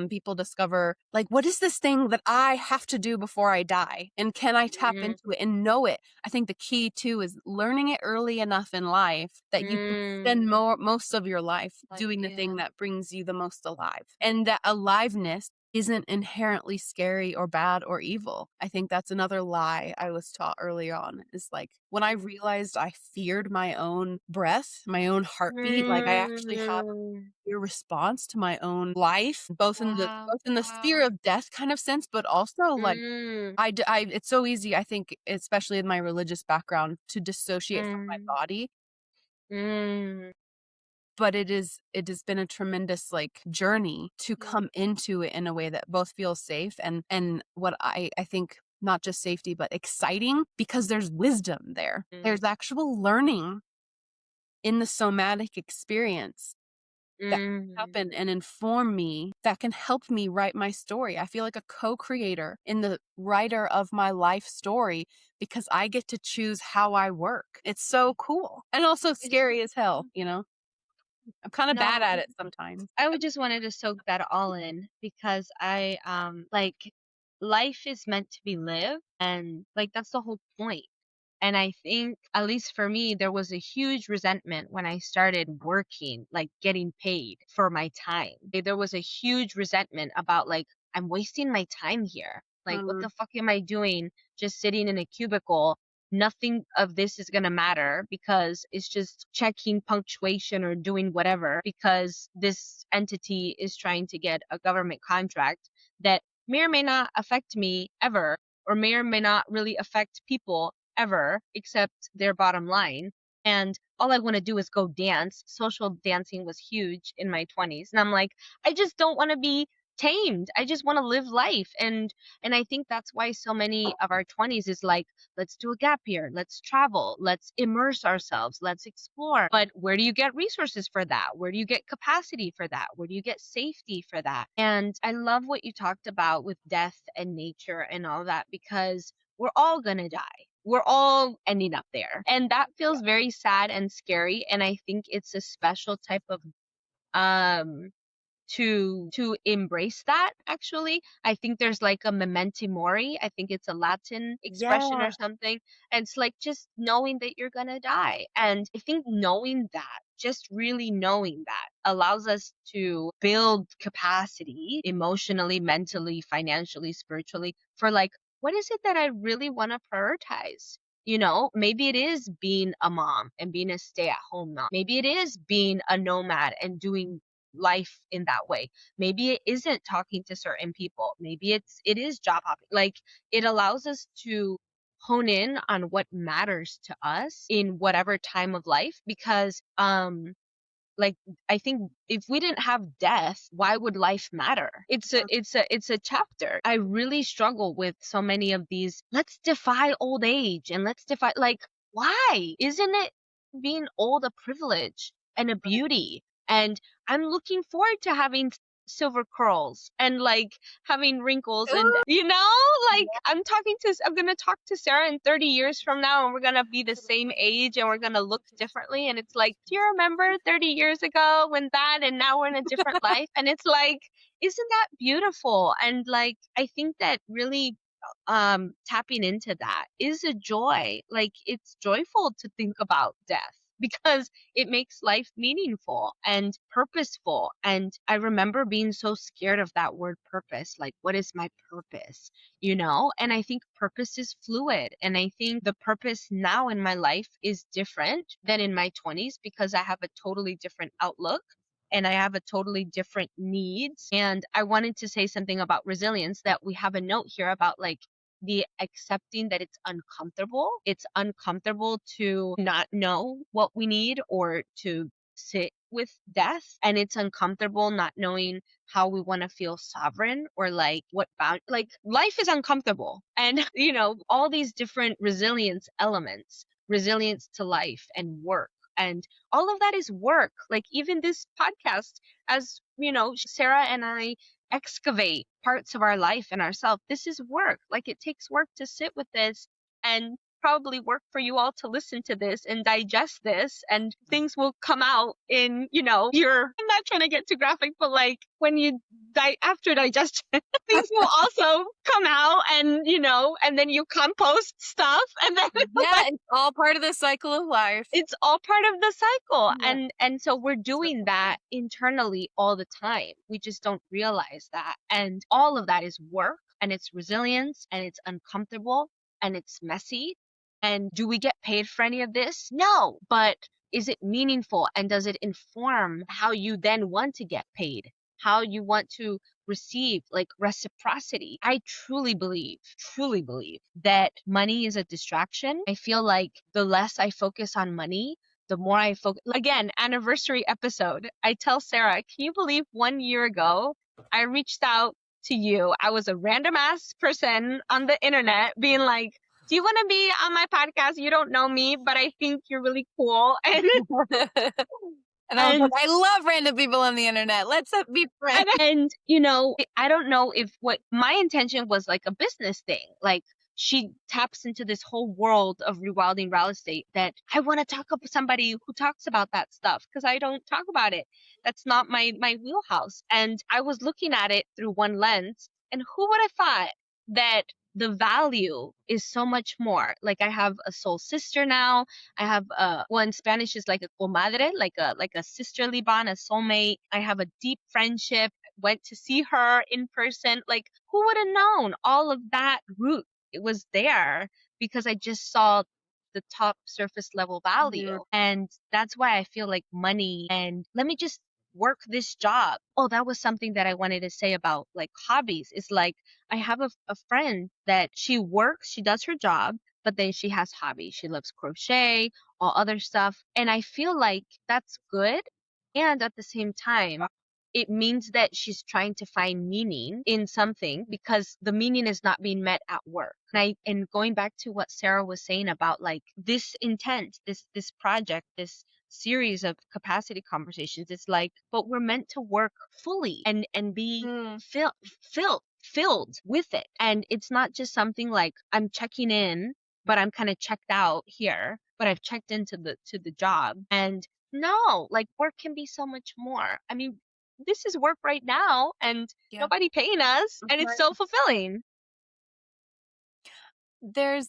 people discover, like, what is this thing that I have to do before I die? And can I tap Mm, into it and know it? I think the key too is learning it early enough in life that you can spend mm. most of your life Like, doing the yeah. thing that brings you the most alive. And that aliveness isn't inherently scary or bad or evil. I think that's another lie I was taught early on, is like when I realized I feared my own breath, my own heartbeat, like I actually have Mm. your response to my own life, both in the Wow. both in the sphere Wow. of death kind of sense, but also like Mm, it's so easy, I think, especially in my religious background, to dissociate from my mm, body. mm, But it has been a tremendous like journey to mm, come into it in a way that both feels safe and what I think, not just safety, but exciting, because there's wisdom there. mm, There's actual learning in the somatic experience that can mm. happen and inform me, that can help me write my story. I feel like a co-creator in the writer of my life story, because I get to choose how I work. It's so cool. And also It is. scary as hell, you know? I'm kind of bad No, at it sometimes. I would just wanted to soak that all in because I like life is meant to be lived, and like that's the whole point. And I think, at least for me, there was a huge resentment when I started working, like getting paid for my time. There was a huge resentment about like, I'm wasting my time here. Like, what Mm. the fuck am I doing just sitting in a cubicle? Nothing of this is going to matter because it's just checking punctuation or doing whatever because this entity is trying to get a government contract that may or may not affect me ever, or may or may not really affect people ever except their bottom line. And all I want to do is go dance. Social dancing was huge in my 20s. And I'm like, I just don't want to be tamed. I just want to live life. And I think that's why so many of our 20s is like, let's do a gap year, let's travel, let's immerse ourselves, let's explore. But where do you get resources for that? Where do you get capacity for that? Where do you get safety for that? And I love what you talked about with death and nature and all that, because we're all going to die. We're all ending up there. And that feels very sad and scary. And I think it's a special type of um to embrace that. Actually, I think there's like a memento mori. I think it's a Latin expression Yeah. or something, and it's like just knowing that you're gonna die. And I think knowing that, just really knowing that, allows us to build capacity emotionally, mentally, financially, spiritually, for like, what is it that I really want to prioritize? Maybe it is being a mom and being a stay-at-home mom. Maybe it is being a nomad and doing life in that way. Maybe it isn't talking to certain people. Maybe it is job hopping. Like, it allows us to hone in on what matters to us in whatever time of life, because like, I think if we didn't have death, why would life matter? It's a chapter. I really struggle with so many of these, let's defy old age and let's defy, like, why? Isn't it being old a privilege and a beauty? And I'm looking forward to having silver curls and like having wrinkles, and like, I'm gonna talk to Sarah in 30 years from now, and we're gonna be the same age and we're gonna look differently, and it's like, do you remember 30 years ago when that, and now we're in a different life? And it's like, isn't that beautiful? And like, I think that really tapping into that is a joy. Like, it's joyful to think about death because it makes life meaningful and purposeful. And I remember being so scared of that word purpose. Like, what is my purpose? And I think purpose is fluid. And I think the purpose now in my life is different than in my 20s because I have a totally different outlook and I have a totally different needs. And I wanted to say something about resilience, that we have a note here about like the accepting that it's uncomfortable. It's uncomfortable to not know what we need or to sit with death. And it's uncomfortable not knowing how we want to feel sovereign, or like what bound, like, life is uncomfortable. And, all these different resilience elements, resilience to life and work. And all of that is work. Like, even this podcast, as Sarah and I excavate parts of our life and ourselves, this is work. Like, it takes work to sit with this, and probably work for you all to listen to this and digest this, and things will come out in, I'm not trying to get too graphic, but like, when you after digestion, things will also come out, and then you compost stuff, and then Yeah, it's all part of the cycle of life. it's all part of the cycle. Yeah. And so we're doing that internally all the time. We just don't realize that. And all of that is work, and it's resilience, and it's uncomfortable, and it's messy. And do we get paid for any of this? No. But is it meaningful, and does it inform how you then want to get paid? How you want to receive, like, reciprocity? I truly believe that money is a distraction. I feel like the less I focus on money, the more I focus. Again, anniversary episode. I tell Sarah, can you believe 1 year ago, I reached out to you. I was a random ass person on the internet being like, do you want to be on my podcast? You don't know me, but I think you're really cool. And And I was like, I love random people on the internet. Let's be friends. And, I don't know if what my intention was like a business thing. Like, she taps into this whole world of rewilding real estate that I want to talk with somebody who talks about that stuff, because I don't talk about it. That's not my wheelhouse. And I was looking at it through one lens, and who would have thought that the value is so much more. Like I have a soul sister now. I have well, in Spanish is like a comadre, like a sisterly bond, a soulmate. I have a deep friendship. Went to see her in person. Like who would have known all of that root? It was there because I just saw the top surface level value. And that's why I feel like money and let me just work this job. Oh, that was something that I wanted to say about like hobbies. Is like I have a friend that she works, she does her job, but then she has hobbies. She loves crochet, all other stuff. And I feel like that's good. And at the same time, it means that she's trying to find meaning in something because the meaning is not being met at work. And going back to what Sarah was saying about like this intent, this project, this series of capacity conversations, it's like, but we're meant to work fully and be filled with it. And it's not just something like I'm checking in, but I'm kind of checked out here, but I've checked into the job. And no, like work can be so much more. I mean, this is work right now and Yeah. nobody paying us and it's Right. so fulfilling. There's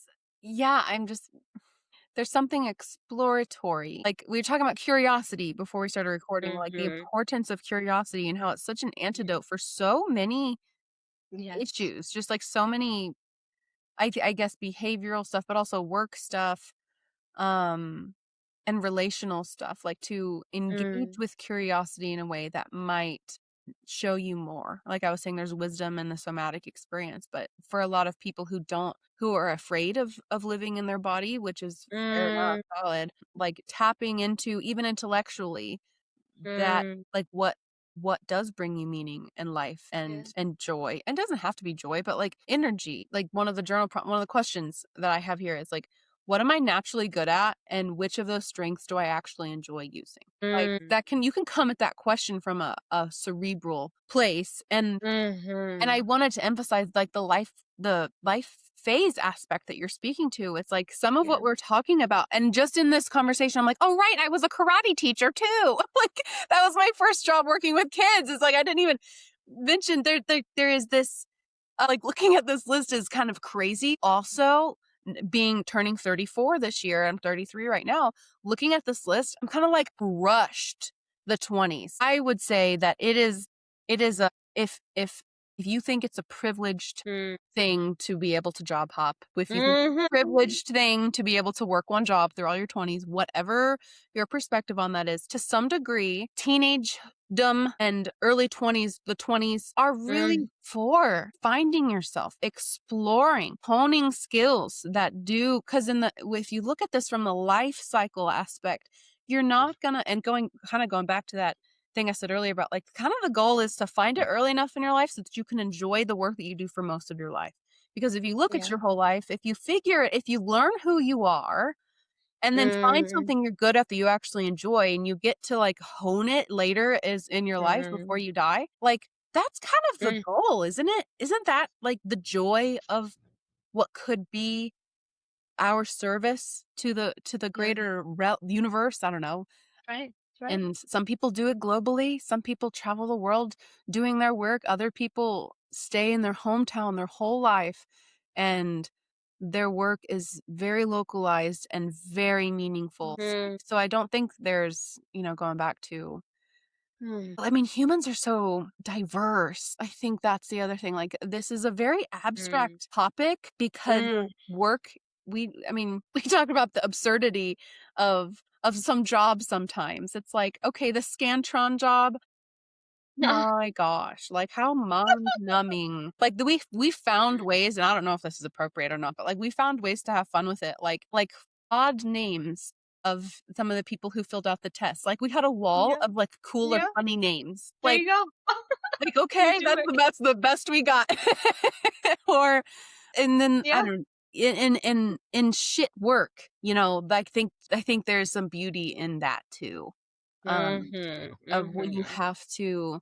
there's something exploratory. Like we were talking about curiosity before we started recording, like the Mm-hmm. importance of curiosity and how it's such an antidote for so many Yes. issues, just like so many, I guess, behavioral stuff, but also work stuff, um, and relational stuff, like to engage with curiosity in a way that might show you more. Like I was saying, there's wisdom in the somatic experience, but for a lot of people who are afraid of living in their body, which is fair enough, Mm, valid, like tapping into even intellectually that, mm, like what does bring you meaning in life yeah. and joy, and doesn't have to be joy, but like energy. Like one of the questions that I have here is like, what am I naturally good at, and which of those strengths do I actually enjoy using? Like Mm, that, can you can come at that question from a cerebral place. And I mm-hmm. wanted to emphasize like the life phase aspect that you're speaking to. It's like some of Yeah. what we're talking about. And just in this conversation, I'm like, oh, right, I was a karate teacher too. Like that was my first job working with kids. It's like I didn't even mention there is this, like looking at this list is kind of crazy. Also, being turning 34 this year, I'm 33 right now. Looking at this list, I'm kind of like rushed the 20s. I would say that it is a if you think it's a privileged Mm, thing to be able to job hop, if you think it's mm-hmm. a privileged thing to be able to work one job through all your 20s, whatever your perspective on that is, to some degree, teenagedom and early 20s, the 20s are Mm, really for finding yourself, exploring, honing skills that do, because if you look at this from the life cycle aspect, you're not gonna, and going back to that thing I said earlier about like kind of the goal is to find it early enough in your life so that you can enjoy the work that you do for most of your life. Because if you look at yeah. your whole life, if you learn who you are and then find Mm, something you're good at that you actually enjoy and you get to like hone it later is in your life before mm, you die, like that's kind of the mm, goal, isn't it? Isn't that like the joy of what could be our service to the yeah. greater universe? I don't know. Right. Right. And some people do it globally. Some people travel the world doing their work. Other people stay in their hometown their whole life, and their work is very localized and very meaningful. Mm, So I don't think there's, going back to, mm, I mean, humans are so diverse. I think that's the other thing. Like, this is a very mm, abstract topic because mm. work, I mean, we talk about the absurdity of some jobs sometimes. It's like, okay, the Scantron job, my gosh, like how mind numbing. Like we found ways, and I don't know if this is appropriate or not, but like we found ways to have fun with it. Like odd names of some of the people who filled out the test. Like we had a wall Yeah. of like cool or Yeah. funny names. There you go. Like You okay, do that's it. the best we got. Or and then I Yeah. don't in shit work, I think there's some beauty in that too. Um Mm-hmm. of when you Mm-hmm. have to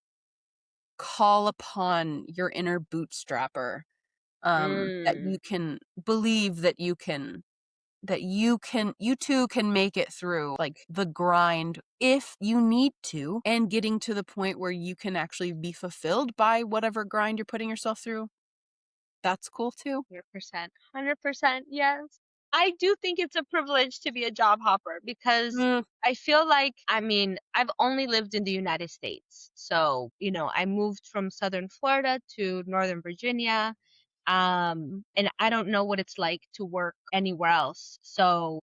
call upon your inner bootstrapper, that Mm. you can believe you too can make it through like the grind if you need to, and getting to the point where you can actually be fulfilled by whatever grind you're putting yourself through. that's cool too. 100%. 100%. Yes. I do think it's a privilege to be a job hopper because Mm, I feel like, I mean, I've only lived in the United States. So, I moved from Southern Florida to Northern Virginia. And I don't know what it's like to work anywhere else. So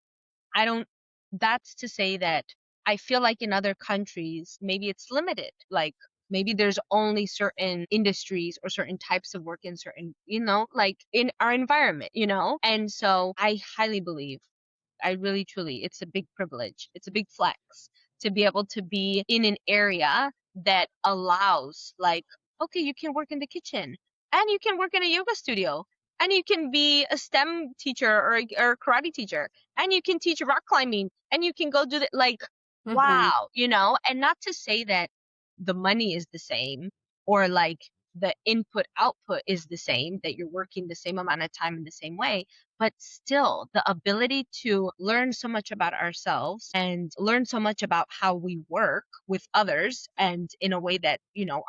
I don't, that's to say that I feel like in other countries, maybe it's limited. Like maybe there's only certain industries or certain types of work in certain, like in our environment. And so I highly believe, I really truly, it's a big privilege. It's a big flex to be able to be in an area that allows, like, okay, you can work in the kitchen and you can work in a yoga studio and you can be a STEM teacher or a karate teacher and you can teach rock climbing and you can go do that. Like, mhm. wow. And not to say that the money is the same or like the input output is the same, that you're working the same amount of time in the same way, but still the ability to learn so much about ourselves and learn so much about how we work with others and in a way that,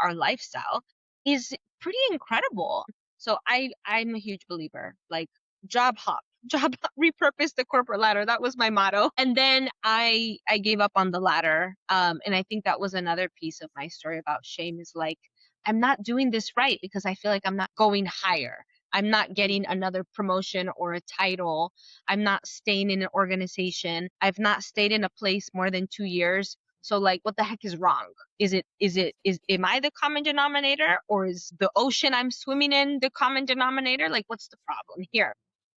our lifestyle is pretty incredible. So I'm a huge believer, like job hop. Job hop, repurpose the corporate ladder. That was my motto. And then I gave up on the ladder. And I think that was another piece of my story about shame is like, I'm not doing this right because I feel like I'm not going higher. I'm not getting another promotion or a title. I'm not staying in an organization. I've not stayed in a place more than 2 years. So like, what the heck is wrong? Am I the common denominator or is the ocean I'm swimming in the common denominator? Like, what's the problem here?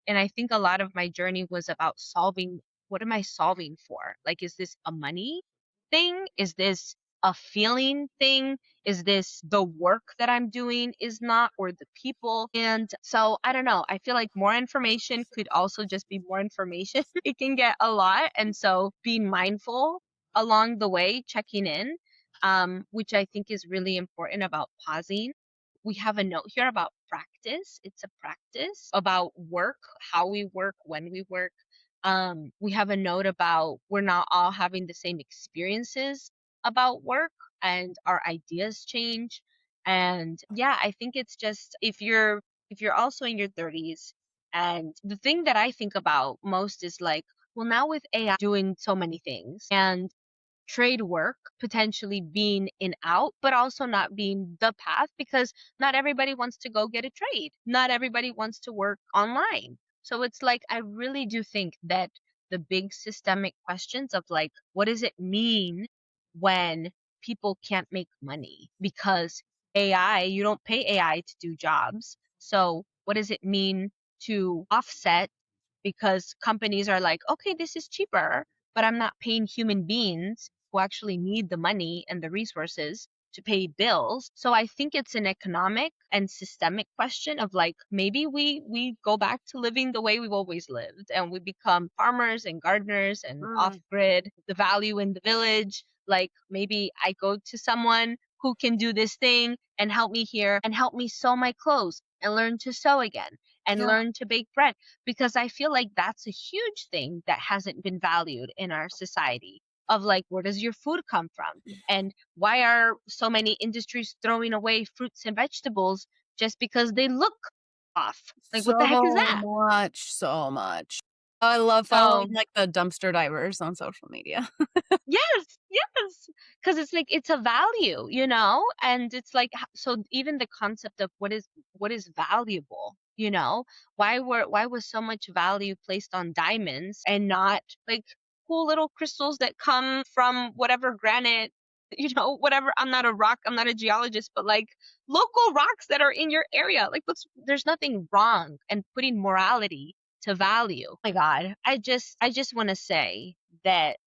And I think a lot of my journey was about solving, what am I solving for? Like, is this a money thing? Is this a feeling thing? Is this the work that I'm doing is not, or the people? And so I don't know. I feel like more information could also just be more information. It can get a lot. And so being mindful along the way, checking in, which I think is really important about pausing. We have a note here about practice. It's a practice about work, how we work, when we work. We have a note about we're not all having the same experiences about work and our ideas change. And yeah, I think it's just if you're also in your 30s, and the thing that I think about most is like, well, now with AI doing so many things and trade work potentially being in out, but also not being the path because not everybody wants to go get a trade. Not everybody wants to work online. So it's like, I really do think that the big systemic questions of like, what does it mean when people can't make money? Because AI, you don't pay AI to do jobs. So what does it mean to offset? Because companies are like, okay, this is cheaper, but I'm not paying human beings who actually need the money and the resources to pay bills. So I think it's an economic and systemic question of like, maybe we go back to living the way we've always lived and we become farmers and gardeners and off Mm, grid, the value in the village. Like maybe I go to someone who can do this thing and help me here and help me sew my clothes and learn to sew again and yeah. learn to bake bread, because I feel like that's a huge thing that hasn't been valued in our society of like, where does your food come from? And why are so many industries throwing away fruits and vegetables just because they look off? Like, what the heck is So that? much, so much. I love following, So like, the dumpster divers on social media. yes, yes. Because it's like it's a value. And it's like so even the concept of what is valuable, why was so much value placed on diamonds and not like cool little crystals that come from whatever granite, whatever. I'm not a geologist, but like local rocks that are in your area. Like there's nothing wrong and putting morality to value. Oh my God. I just want to say that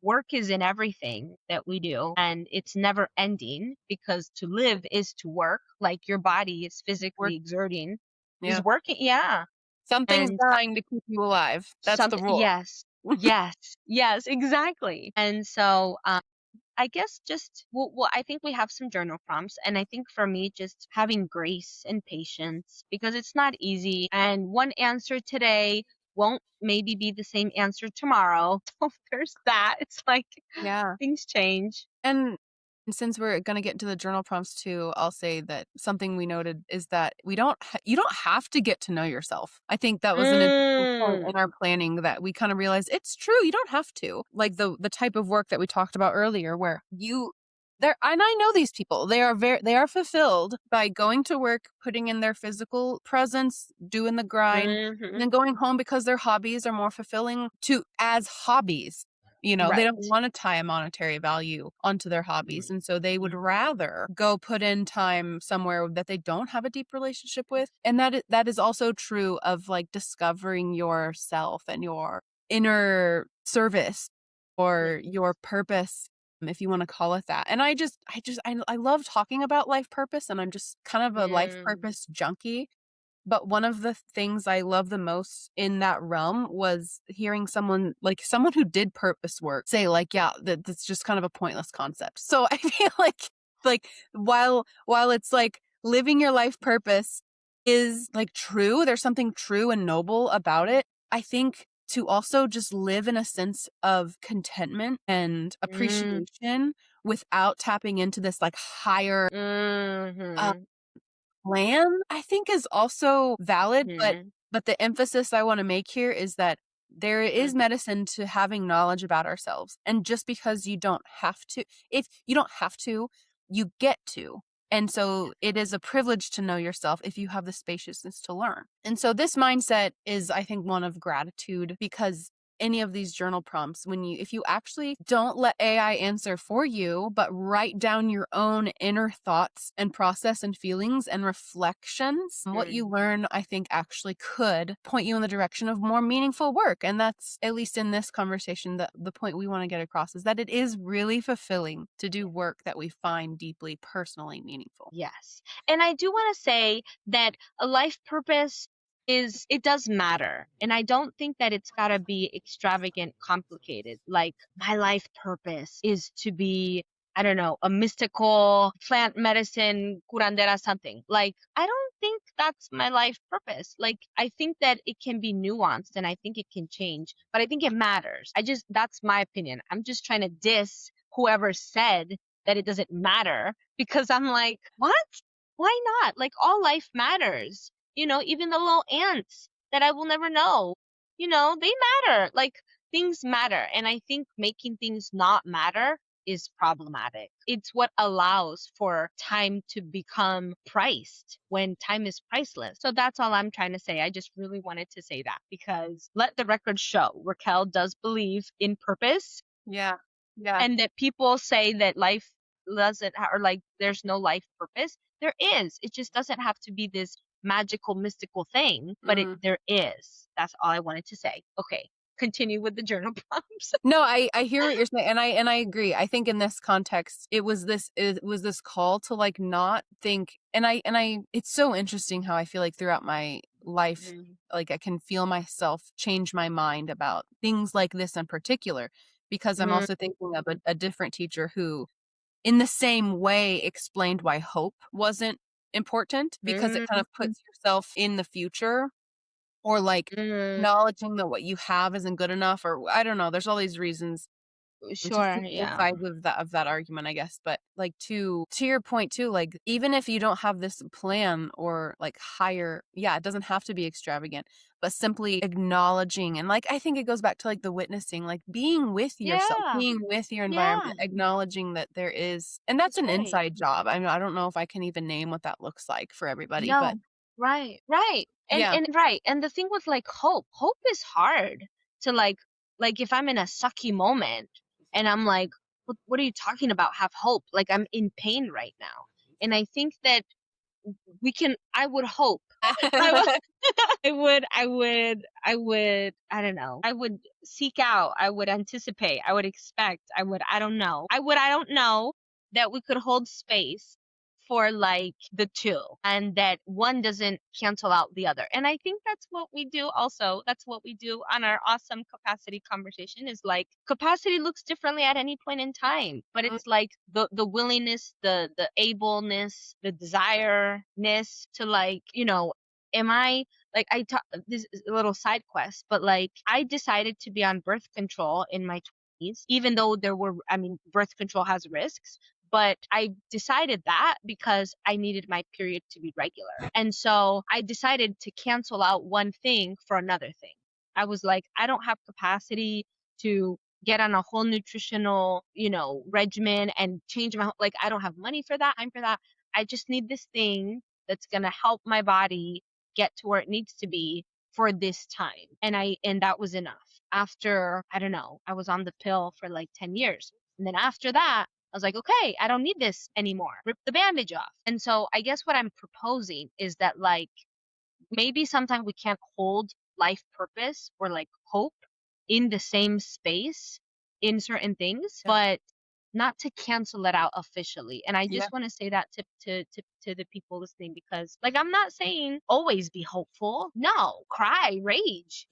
work is in everything that we do and it's never ending, because to live is to work, like your body is Work physically exerting, is yeah. working. Yeah. Something's And dying to keep you alive. That's the something, rule. yes, yes, yes, exactly. And so I guess just well, I think we have some journal prompts, and I think for me, just having grace and patience, because it's not easy, and one answer today won't maybe be the same answer tomorrow. So there's that. It's like Yeah. things change. And And since we're going to get into the journal prompts too, I'll say that something we noted is that you don't have to get to know yourself. I think that was an interesting point Mm. in our planning that we kind of realized it's true. You don't have to. Like the type of work that we talked about earlier, where you there, and I know these people. They are fulfilled by going to work, putting in their physical presence, doing the grind, and Hmm. then going home because their hobbies are more fulfilling to as hobbies. They don't Right. want to tie a monetary value onto their hobbies. And so they would rather go put in time somewhere that they don't have a deep relationship with. And that is also true of like discovering yourself and your inner service or Yes. your purpose, if you want to call it that. And I love talking about life purpose, and I'm just kind of a life Mm. purpose junkie. But one of the things I love the most in that realm was hearing someone who did purpose work say like, yeah, that's just kind of a pointless concept. So I feel like while it's like living your life purpose is like true, there's something true and noble about it. I think to also just live in a sense of contentment and Mm. appreciation without tapping into this like higher Mhm. plan, I think is also valid, but Mhm. the emphasis I wanna make here is that there is Mhm. medicine to having knowledge about ourselves, and just because you don't have to if you don't have to, you get to, and so it is a privilege to know yourself if you have the spaciousness to learn. And so this mindset is, I think, one of gratitude, because any of these journal prompts, if you actually don't let AI answer for you, but write down your own inner thoughts and process and feelings and reflections, what you Mm. learn, I think, actually could point you in the direction of more meaningful work. And that's, at least in this conversation, the point we want to get across is that it is really fulfilling to do work that we find deeply personally meaningful. Yes. And I do want to say that a life purpose it does matter. And I don't think that it's got to be extravagant, complicated. Like my life purpose is to be, I don't know, a mystical plant medicine curandera something. Like I don't think that's my life purpose. Like I think that it can be nuanced and I think it can change, but I think it matters. That's my opinion. I'm just trying to diss whoever said that it doesn't matter because I'm like, what? Why not? Like all life matters. Even the little ants that I will never know, they matter. Like things matter. And I think making things not matter is problematic. It's what allows for time to become priced when time is priceless. So that's all I'm trying to say. I just really wanted to say that because let the record show Raquel does believe in purpose, Yeah. Yeah. and that people say that life doesn't or like there's no life purpose. There is. It just doesn't have to be this magical mystical thing, but there is. That's all I wanted to say. Okay, continue with the journal prompts. No, I hear what you're saying, and I agree. I think in this context, it was this call to like not think, and I it's so interesting how I feel like throughout my life, Mhm. like I can feel myself change my mind about things like this in particular, because I'm Mm. also thinking of a different teacher who, in the same way, explained why hope wasn't important because it kind of Mm. puts yourself in the future, or like Mm. acknowledging that what you have isn't good enough, or I don't know, there's all these reasons to Sure, see both yeah. sides of that argument, I guess. But like to your point too, like even if you don't have this plan or like higher, yeah, it doesn't have to be extravagant, but simply acknowledging, and like I think it goes back to like the witnessing, like being with yourself, Yeah. being with your Yeah. environment, acknowledging that there is, and that's That's an right. inside job. I mean, I don't know if I can even name what that looks like for everybody, but No. Right. Right. And yeah. and right. And the thing with like hope is hard to like if I'm in a sucky moment and I'm like, what are you talking about? Have hope. Like I'm in pain right now. And I think that I would hope. I would I don't know. I would seek out, I would anticipate, I would expect, I don't know. I don't know that we could hold space for like the two and that one doesn't cancel out the other. And I think that's what we do also. That's what we do on our awesome capacity conversation is like capacity looks differently at any point in time, but it's like the willingness, the ableness, the desireness to like, am I like this is a little side quest, but like I decided to be on birth control in my 20s, even though birth control has risks, But I decided that because I needed my period to be regular. And so I decided to cancel out one thing for another thing. I was like, I don't have capacity to get on a whole nutritional, regimen and change my, like, I don't have money for that. I'm for that. I just need this thing that's going to help my body get to where it needs to be for this time. And that was enough. After, I don't know, I was on the pill for like 10 years. And then after that, I was like, okay, I don't need this anymore. Rip the bandage off. And so I guess what I'm proposing is that, like, maybe sometimes we can't hold life purpose or like hope in the same space in certain things, but not to cancel it out officially. And I Yeah. just want to say that to the people listening, because, like, I'm not saying always be hopeful. No, cry, rage,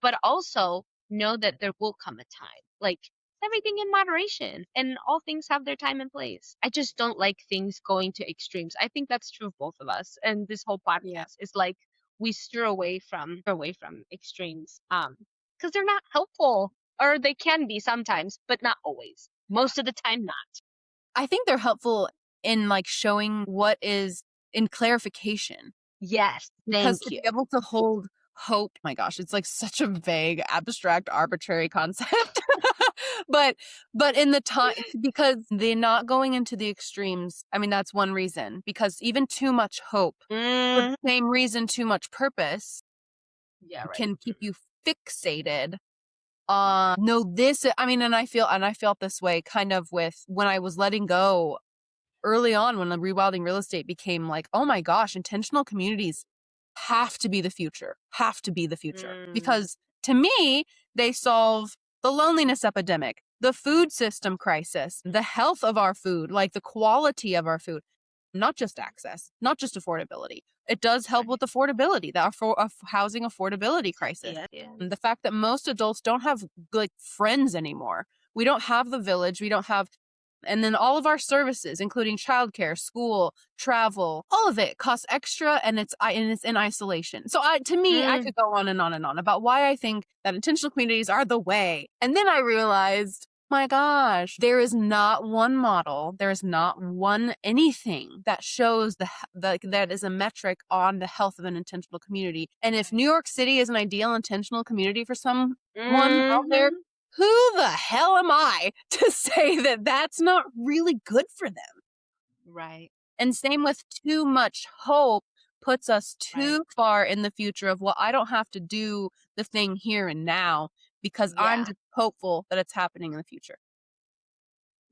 but also know that there will come a time. Like, everything in moderation, and all things have their time and place. I just don't like things going to extremes. I think that's true of both of us. And this whole Yeah. podcast is like, we steer away from extremes because they're not helpful, or they can be sometimes, but not always. Most of the time, not. I think they're helpful in like showing what is in clarification. Yes, Because thank to you. be able to hold hope, my gosh, it's like such a vague, abstract, arbitrary concept. but in the time, because they're not going into the extremes. I mean, that's one reason, because even too much hope, for the same reason, too much purpose Yeah, right. can keep you fixated no, this, I mean, and I felt this way kind of with when I was letting go early on, when the rewilding real estate became like, oh my gosh, intentional communities have to be the future, because to me, they solve the loneliness epidemic, the food system crisis, the health of our food, like the quality of our food, not just access, not just affordability. It does help with affordability, the housing affordability crisis. Yeah. And the fact that most adults don't have like friends anymore. We don't have the village. We don't have, and then all of our services, including childcare, school, travel, all of it costs extra, and it's in isolation. So to me, I could go on and on and on about why I think that intentional communities are the way. And then I realized, my gosh, there is not one model, there is not one anything that shows that is a metric on the health of an intentional community. And if New York City is an ideal intentional community for someone out there, who the hell am I to say that that's not really good for them? Right. And same with too much hope puts us too far in the future of, well, I don't have to do the thing here and now because I'm just hopeful that it's happening in the future.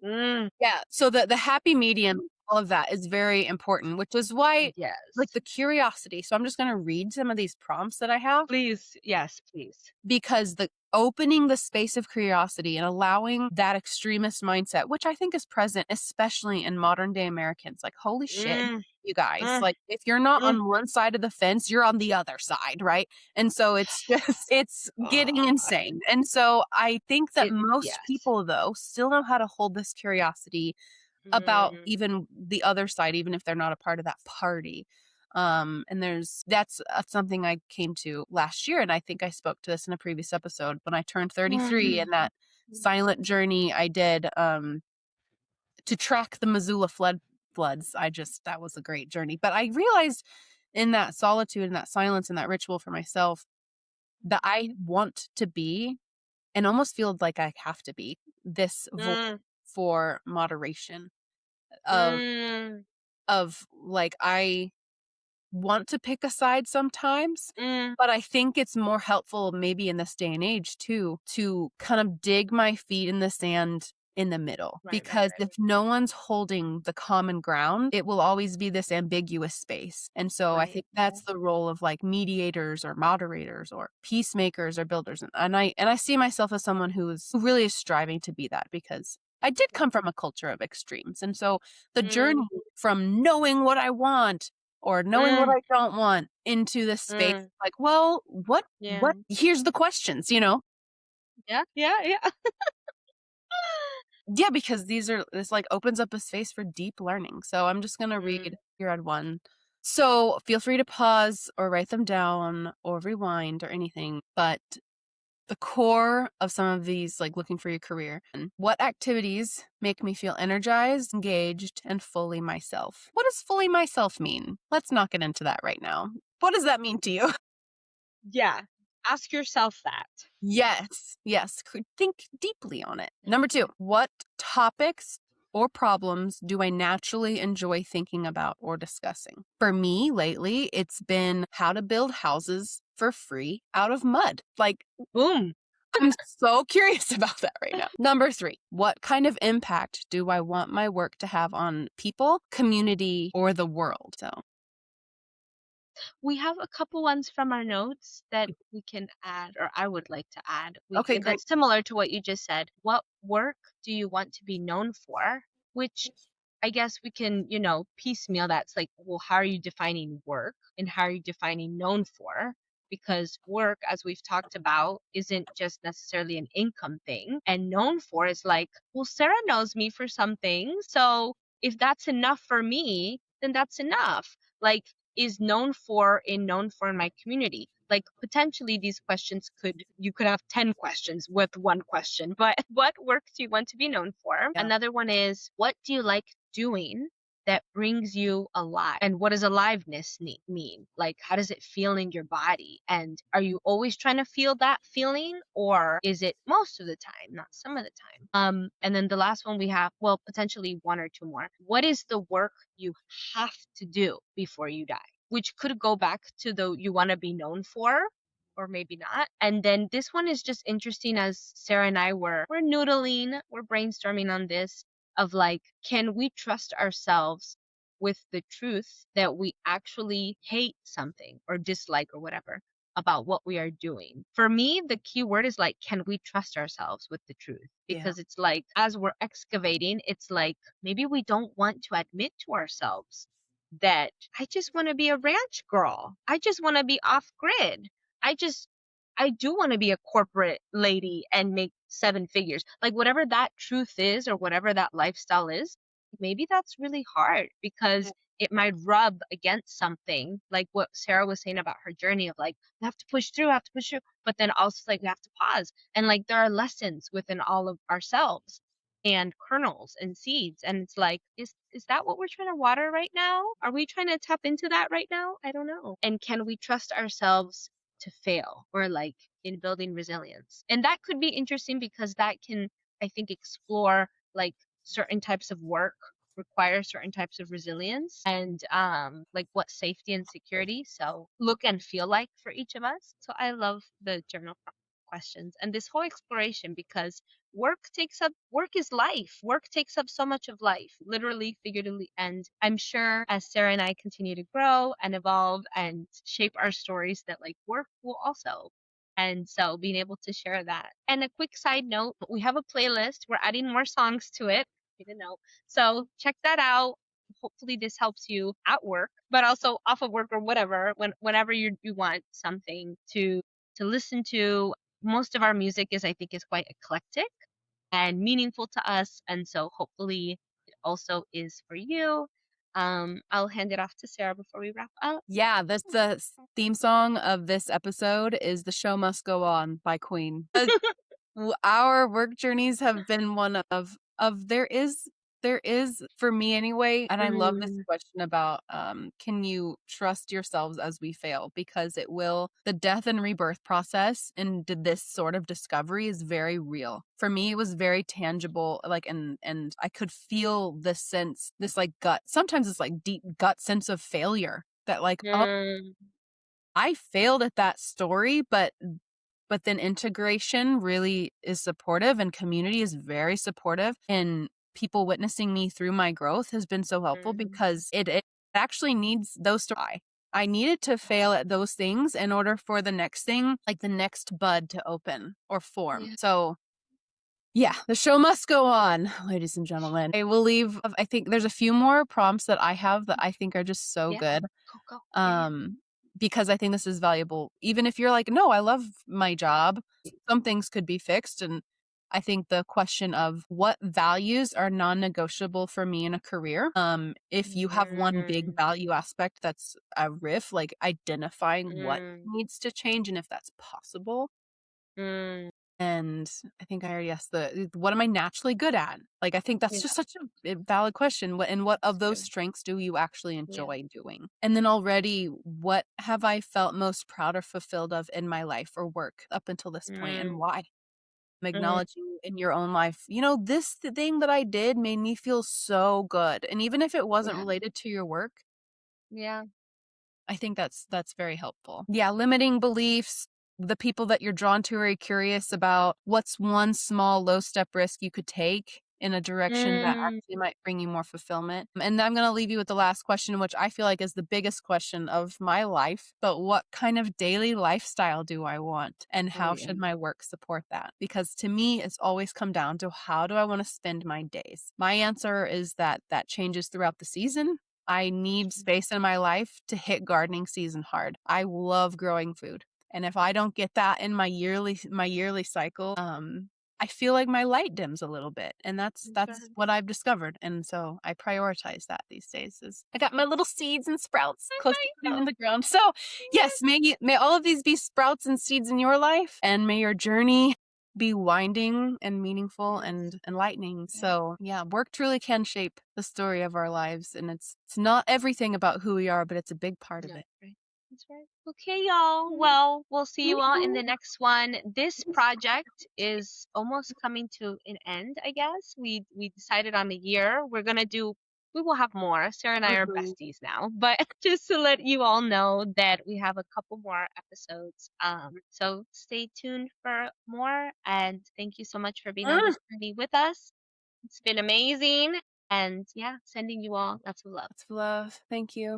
Yeah. So the happy medium, all of that is very important, which is why, like, the curiosity. So I'm just going to read some of these prompts that I have. Please. Yes, please. Because the opening the space of curiosity and allowing that extremist mindset, which I think is present, especially in modern day Americans, like, holy shit, you guys, like, if you're not on one side of the fence, you're on the other side, right? And so it's just, it's getting insane. And so I think that most people, though, still know how to hold this curiosity about even the other side, even if they're not a part of that party. And that's something I came to last year. And I think I spoke to this in a previous episode when I turned 33 and that silent journey I did, to track the Missoula floods. That was a great journey. But I realized in that solitude and that silence and that ritual for myself that I want to be, and almost feel like I have to be, this voice for moderation of like, I want to pick a side sometimes, but I think it's more helpful maybe in this day and age too, to kind of dig my feet in the sand in the middle, because if no one's holding the common ground, it will always be this ambiguous space. And so I think that's the role of like mediators or moderators or peacemakers or builders. And I see myself as someone who really is striving to be that, because I did come from a culture of extremes. And so the journey from knowing what I want or knowing what I don't want into this space, like, well, what, here's the questions, Yeah. Yeah, because this like opens up a space for deep learning. So I'm just going to read here on one. So feel free to pause or write them down or rewind or anything. But the core of some of these, like looking for your career. And what activities make me feel energized, engaged, and fully myself? What does fully myself mean? Let's not get into that right now. What does that mean to you? Yeah. Ask yourself that. Yes, yes. Think deeply on it. Number 2, what topics or problems do I naturally enjoy thinking about or discussing? For me, lately, it's been how to build houses for free out of mud. Like, Boom. I'm so curious about that right now. Number 3, what kind of impact do I want my work to have on people, community, or the world? So, We have a couple ones from our notes that we can add, or I would like to add. okay, great. That's similar to what you just said. What work do you want to be known for? Which I guess we can, piecemeal that's like, well, how are you defining work and how are you defining known for? Because work, as we've talked about, isn't just necessarily an income thing. And known for is like, well, Sarah knows me for something. So if that's enough for me, then that's enough. Like, is known for in my community? Like potentially these questions you could have 10 questions with one question, but what work do you want to be known for? Yeah. Another one is, what do you like doing that brings you alive? And what does aliveness mean? Like, how does it feel in your body? And are you always trying to feel that feeling, or is it most of the time, not some of the time? And then the last one we have, well, potentially one or two more. What is the work you have to do before you die? Which could go back to the you want to be known for, or maybe not. And then this one is just interesting, as Sarah and I we're noodling, we're brainstorming on this, of like, can we trust ourselves with the truth that we actually hate something or dislike or whatever about what we are doing? For me, the key word is like, can we trust ourselves with the truth? Yeah. Because it's like, as we're excavating, it's like maybe we don't want to admit to ourselves that I just want to be a ranch girl. I just want to be off grid. I do want to be a corporate lady and make 7 figures. Like whatever that truth is or whatever that lifestyle is, maybe that's really hard because it might rub against something like what Sarah was saying about her journey of like, we have to push through, but then also like we have to pause. And like there are lessons within all of ourselves and kernels and seeds. And it's like, is that what we're trying to water right now? Are we trying to tap into that right now? I don't know. And can we trust ourselves to fail, or like in building resilience? And that could be interesting because that can, I think, explore like certain types of work require certain types of resilience, and like what safety and security so look and feel like for each of us. So I love the journal questions and this whole exploration, because work is life. Work takes up so much of life, literally, figuratively. And I'm sure as Sarah and I continue to grow and evolve and shape our stories, that like work will also. And so being able to share that. And a quick side note, we have a playlist. We're adding more songs to it. You didn't know. So check that out. Hopefully this helps you at work, but also off of work or whatever, whenever you want something to listen to. Most of our music is, I think, is quite eclectic and meaningful to us. And so hopefully it also is for you. I'll hand it off to Sarah before we wrap up. Yeah, that's the theme song of this episode is "The Show Must Go On" by Queen. Our work journeys have been one of there is for me anyway, and I love this Mm, question about can you trust yourselves as we fail, because it will. The death and rebirth process and this sort of discovery is very real. For me it was very tangible, like, and I could feel this sense, this like gut, sometimes it's like deep gut sense of failure, that like, oh, mm, I failed at that story, but then integration really is supportive and community is very supportive, and people witnessing me through my growth has been so helpful, mm. because it actually needs those I needed to fail at those things in order for the next thing, like the next bud, to open or form. Yeah. So yeah, the show must go on, ladies and gentlemen. I will leave. I think there's a few more prompts that I have that I think are just so Yeah. good. Go. Yeah. Because I think this is valuable. Even if you're like, no, I love my job, some things could be fixed. And I think the question of what values are non-negotiable for me in a career. If you have one big Mm, value aspect that's a riff, like identifying what mm, needs to change and if that's possible. Mm, And I think I already asked what am I naturally good at? Like, I think that's yeah, just such a valid question. What of it's those true. strengths do you actually Yeah. enjoy doing? And then already, what have I felt most proud or fulfilled of in my life or work up until this point, and Mm, why? mm, Acknowledging in your own life, this thing that I did made me feel so good. And even if it wasn't yeah. related to your work, Yeah. I think that's very helpful. Yeah, limiting beliefs, the people that you're drawn to are curious about what's one small low step risk you could take in a direction that Mm, actually might bring you more fulfillment. And I'm going to leave you with the last question, which I feel like is the biggest question of my life. But what kind of daily lifestyle do I want? And oh how yeah. should my work support that? Because to me, it's always come down to how do I want to spend my days? My answer is that changes throughout the season. I need space in my life to hit gardening season hard. I love growing food. And if I don't get that in my yearly cycle, I feel like my light dims a little bit. And that's That's that's right. what I've discovered. And so I prioritize that these days. Is I got my little seeds and sprouts I close to putting in know. the ground. So yes, may all of these be sprouts and seeds in your life, and may your journey be winding and meaningful Yes. and enlightening. Yeah. So yeah, work truly can shape the story of our lives, and it's not everything about who we are, but it's a big part of Yeah. it. Right. That's right. Okay, y'all. Well, we'll see you all in the next one. This project is almost coming to an end, I guess. We decided on a year. We will have more. Sarah and I are Mhm. besties now. But just to let you all know that we have a couple more episodes. So stay tuned for more, and thank you so much for being on Mm, this journey with us. It's been amazing. And yeah, sending you all lots of love. lots of love. Thank you.